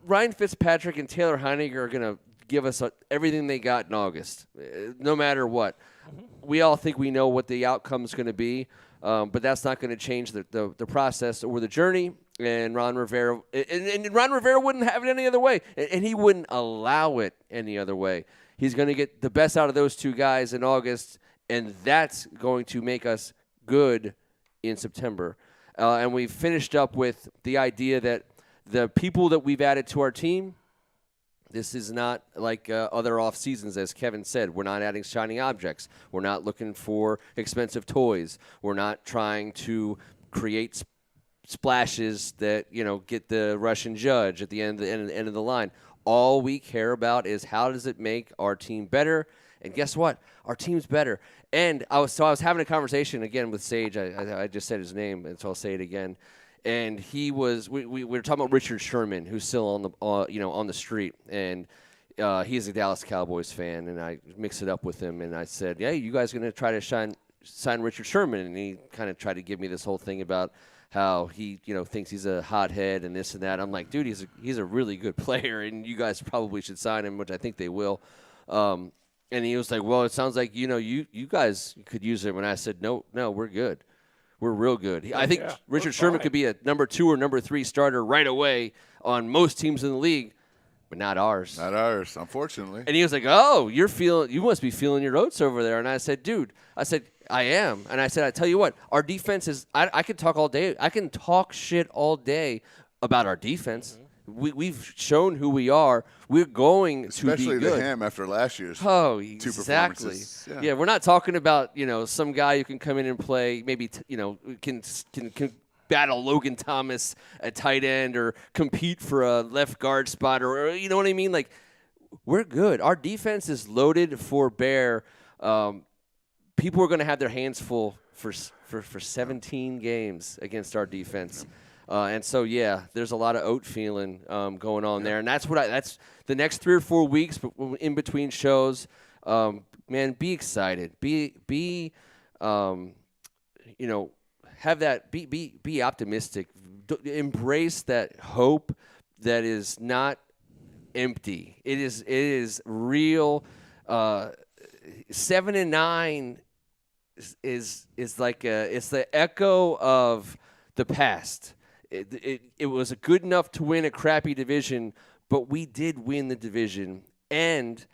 Speaker 1: Ryan Fitzpatrick and Taylor Heinicke are going to give us everything they got in August, no matter what. We all think we know what the outcome is going to be, but that's not going to change the process or the journey. And Ron Rivera wouldn't have it any other way, and he wouldn't allow it any other way. He's going to get the best out of those 2 guys in August, and that's going to make us good in September. And we've finished up with the idea that the people that we've added to our team, this is not like other off seasons, as Kevin said. We're not adding shiny objects. We're not looking for expensive toys. We're not trying to create splashes that get the Russian judge at the end of the line. All we care about is how does it make our team better. And guess what? Our team's better. And I was having a conversation again with Sage. I just said his name, and so I'll say it again. And we were talking about Richard Sherman, who's still on the street, and he's a Dallas Cowboys fan. And I mixed it up with him, and I said, "Yeah, you guys going to try to sign Richard Sherman?" And he kind of tried to give me this whole thing about how he thinks he's a hothead and this and that. I'm like, dude, he's a really good player, and you guys probably should sign him, which I think they will. And he was like, well, it sounds like, you guys could use it. When I said, no, we're good. We're real good. I think Richard Sherman could be a number 2 or number 3 starter right away on most teams in the league, but not ours.
Speaker 2: Not ours, unfortunately.
Speaker 1: And he was like, oh, you must be feeling your oats over there. And I said, dude, I am. And I said, I tell you what, our defense is, I could talk all day. I can talk shit all day about our defense. We've shown who we are. We're going
Speaker 2: Especially
Speaker 1: to be good.
Speaker 2: to him after last year's 2
Speaker 1: exactly.
Speaker 2: performances.
Speaker 1: Yeah, we're not talking about, some guy who can come in and play, maybe, can battle Logan Thomas at tight end or compete for a left guard spot or you know what I mean? Like, we're good. Our defense is loaded for bear. People are going to have their hands full for 17 games against our defense. And so, there's a lot of oat feeling going on there. And that's that's the next 3 or 4 weeks in between shows. Man, be excited. Have that, be optimistic. Embrace that hope that is not empty. It is real. 7-9 is like it's the echo of the past. It was good enough to win a crappy division, but we did win the division, and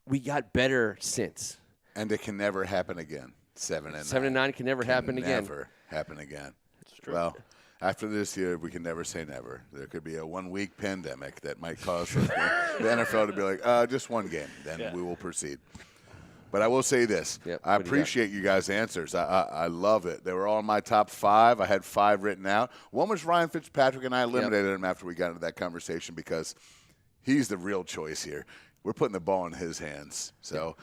Speaker 1: we got better since.
Speaker 2: And it can never happen again. 7-9.
Speaker 1: 7-9 can never happen again.
Speaker 2: Never happen again.
Speaker 3: It's true.
Speaker 2: Well, after this year, we can never say never. There could be a 1-week pandemic that might cause the NFL to be like, just one game, then we will proceed. But I will say this. I appreciate you guys' answers. I love it. They were all in my top 5. I had 5 written out. One was Ryan Fitzpatrick, and I eliminated him after we got into that conversation because he's the real choice here. We're putting the ball in his hands. So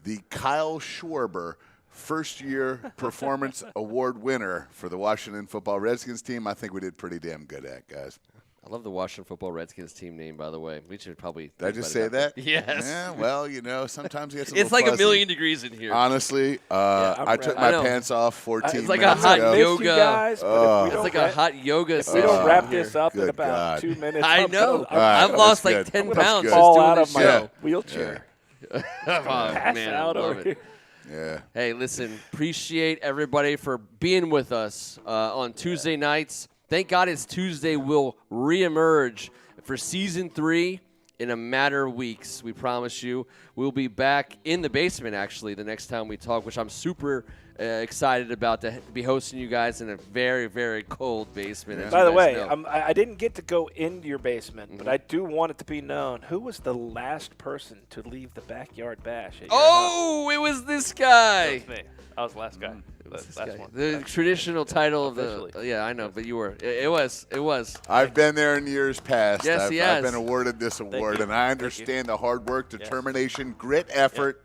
Speaker 2: the Kyle Schwarber first-year performance award winner for the Washington Football Redskins team, I think we did pretty damn good at, guys.
Speaker 1: I love the Washington Football Redskins team name, by the way. We should probably.
Speaker 2: Did I just say that?
Speaker 1: Yes.
Speaker 2: Yeah, well, sometimes it gets
Speaker 1: it's like
Speaker 2: fuzzy.
Speaker 1: 1,000,000 degrees in here.
Speaker 2: Honestly, I took my pants off 14
Speaker 1: it's like
Speaker 2: minutes
Speaker 1: a hot
Speaker 2: ago.
Speaker 1: yoga.
Speaker 3: Guys,
Speaker 1: it's like a hot yoga session.
Speaker 3: We don't wrap
Speaker 1: here.
Speaker 3: this up in
Speaker 2: Good
Speaker 3: about
Speaker 2: God.
Speaker 3: 2 minutes.
Speaker 1: I know.
Speaker 2: right,
Speaker 1: I've lost
Speaker 2: that's
Speaker 1: like 10
Speaker 2: good.
Speaker 1: pounds
Speaker 2: That's
Speaker 1: just
Speaker 2: good.
Speaker 3: Fall
Speaker 1: doing
Speaker 3: out
Speaker 1: this
Speaker 3: of my
Speaker 1: show.
Speaker 3: wheelchair.
Speaker 1: Oh,
Speaker 3: Pass
Speaker 1: man,
Speaker 3: out
Speaker 1: I love
Speaker 3: over
Speaker 1: it.
Speaker 3: here.
Speaker 2: Yeah.
Speaker 1: Hey, listen, appreciate everybody for being with us on Tuesday nights. Thank God it's Tuesday. We'll reemerge for Season 3 in a matter of weeks. We promise you. We'll be back in the basement, actually, the next time we talk, which I'm super excited about to be hosting you guys in a very, very cold basement. as
Speaker 3: By
Speaker 1: you
Speaker 3: the
Speaker 1: guys
Speaker 3: way,
Speaker 1: know.
Speaker 3: I didn't get to go into your basement, but I do want it to be known who was the last person to leave the backyard bash at your house?
Speaker 1: It was this guy.
Speaker 3: That was me. I was the last guy. Last one.
Speaker 1: The traditional title of the
Speaker 3: Officially.
Speaker 1: I know, but you were. It was.
Speaker 2: I've been there in years past.
Speaker 1: Yes, he has.
Speaker 2: I've been awarded this award,
Speaker 3: you.
Speaker 2: and I understand the hard work, determination, grit, effort,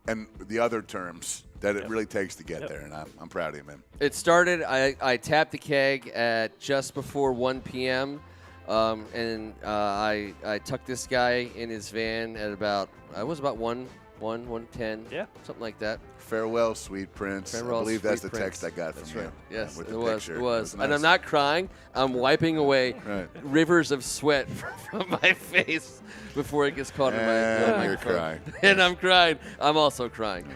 Speaker 2: and the other terms that it really takes to get there, and I'm proud of you, man.
Speaker 1: It started. I tapped the keg at just before 1 p.m. And I tucked this guy in his van at about 1:10.
Speaker 3: Yeah.
Speaker 1: Something like that.
Speaker 2: Farewell, sweet prince.
Speaker 1: Farewell,
Speaker 2: I believe that's
Speaker 1: sweet
Speaker 2: the
Speaker 1: prince.
Speaker 2: text I got from you.
Speaker 1: Yes,
Speaker 2: with
Speaker 1: it
Speaker 2: the
Speaker 1: was.
Speaker 2: picture.
Speaker 1: It was.
Speaker 2: Nice.
Speaker 1: And I'm not crying. I'm wiping away
Speaker 2: Right.
Speaker 1: rivers of sweat from my face before it gets caught in my
Speaker 2: And you're
Speaker 1: microphone.
Speaker 2: crying.
Speaker 1: And I'm crying. I'm also crying.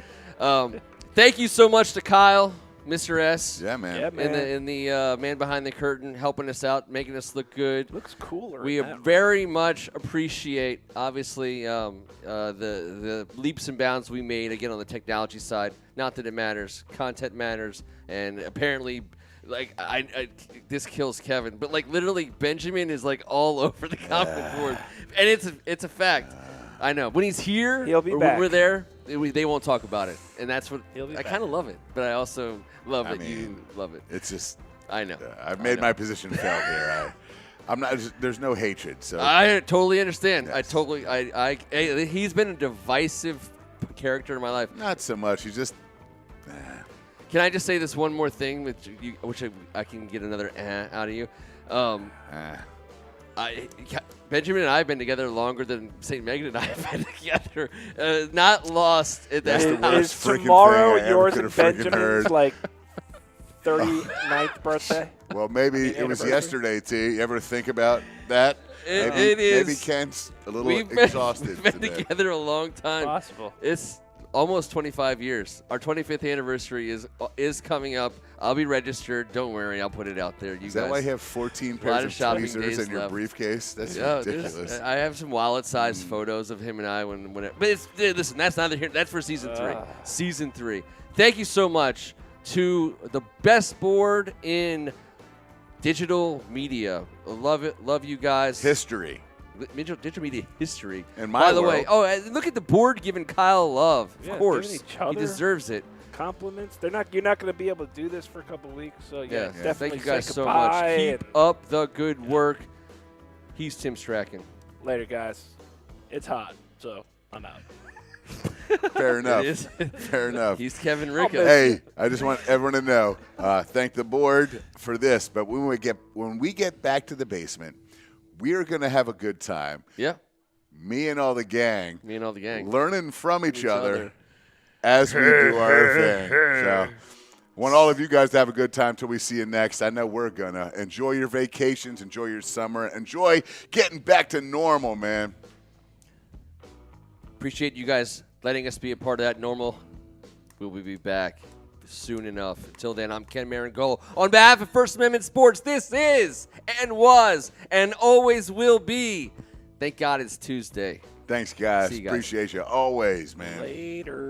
Speaker 1: Thank you so much to Kyle, Mr. S.
Speaker 2: Yeah, man.
Speaker 3: Yeah, man.
Speaker 1: In the man behind the curtain, helping us out, making us look good.
Speaker 3: Looks cooler.
Speaker 1: We
Speaker 3: in that
Speaker 1: very much appreciate, obviously, the leaps and bounds we made, again, on the technology side. Not that it matters. Content matters. And apparently, like, this kills Kevin. But, like, literally, Benjamin is, like, all over the comment board. And it's a fact. I know. When he's here,
Speaker 3: He'll be
Speaker 1: or
Speaker 3: back.
Speaker 1: when we're there, they won't talk about it. And that's what
Speaker 3: He'll be
Speaker 1: I
Speaker 3: back.
Speaker 1: kind of love it. But I also love
Speaker 2: I
Speaker 1: that you
Speaker 2: mean,
Speaker 1: love it.
Speaker 2: It's just
Speaker 1: I know.
Speaker 2: I've made my position felt here. I'm not. There's no hatred. So
Speaker 1: I totally understand.
Speaker 2: Yes.
Speaker 1: I totally. He's been a divisive character in my life.
Speaker 2: not so much. He's just.
Speaker 1: Can I just say this one more thing, which I can get another out of you? Benjamin and I have been together longer than St. Megan and I have been together. Not lost at that.
Speaker 2: That's the worst
Speaker 3: Is
Speaker 2: freaking
Speaker 3: tomorrow
Speaker 2: thing I ever
Speaker 3: yours
Speaker 2: could
Speaker 3: and
Speaker 2: have freaking
Speaker 3: Benjamin's
Speaker 2: heard.
Speaker 3: like 39th birthday?
Speaker 2: Well, maybe it was
Speaker 3: Anniversary?
Speaker 2: yesterday too. You ever think about that.
Speaker 1: It
Speaker 2: Maybe
Speaker 1: is.
Speaker 2: Ken's a little
Speaker 1: We've
Speaker 2: exhausted
Speaker 1: been
Speaker 2: today.
Speaker 1: together a long time.
Speaker 3: Possible.
Speaker 1: It's almost 25 years. Our 25th anniversary is coming up. I'll be registered. Don't worry. I'll put it out there. You
Speaker 2: Is that
Speaker 1: guys.
Speaker 2: why you have 14
Speaker 1: lot
Speaker 2: pairs
Speaker 1: of
Speaker 2: of
Speaker 1: shopping
Speaker 2: tweezers
Speaker 1: days
Speaker 2: in your
Speaker 1: left.
Speaker 2: briefcase? That's
Speaker 1: Yeah,
Speaker 2: ridiculous.
Speaker 1: I have some wallet-sized photos of him and I but listen, that's neither here. That's for season 3. Season 3. Thank you so much to the best board in digital media. Love it. Love you guys.
Speaker 2: History.
Speaker 1: Digital media history.
Speaker 2: In my
Speaker 1: By the
Speaker 2: world.
Speaker 1: way, and look at the board giving Kyle love.
Speaker 3: Yeah,
Speaker 1: Of course,
Speaker 3: giving each
Speaker 1: he
Speaker 3: other
Speaker 1: deserves it.
Speaker 3: Compliments. You're not going to be able to do this for a couple weeks. So
Speaker 1: Yeah,
Speaker 3: definitely
Speaker 1: thank you
Speaker 3: say
Speaker 1: guys so
Speaker 3: goodbye
Speaker 1: much. Keep
Speaker 3: and
Speaker 1: up the good work. He's Tim Strachan.
Speaker 3: later, guys. It's hot, so I'm out.
Speaker 2: Fair enough.
Speaker 1: It is.
Speaker 2: Fair enough.
Speaker 1: He's Kevin Ricka.
Speaker 2: Hey, I just want everyone to know, thank the board for this. But when we get back to the basement, we are going to have a good time.
Speaker 1: Yeah,
Speaker 2: Me and all the gang.
Speaker 1: me and all the gang.
Speaker 2: Learning from each other
Speaker 1: other.
Speaker 2: as we do our thing. So, want all of you guys to have a good time till we see you next. I know we're gonna enjoy your vacations, enjoy your summer, enjoy getting back to normal, man.
Speaker 1: Appreciate you guys letting us be a part of that normal. We'll be back soon enough. Until then, I'm Ken Marangolo. On behalf of First Amendment Sports, this is and was and always will be. Thank God it's Tuesday.
Speaker 2: Thanks, guys.
Speaker 1: See you guys.
Speaker 2: Appreciate you always, man.
Speaker 3: Later.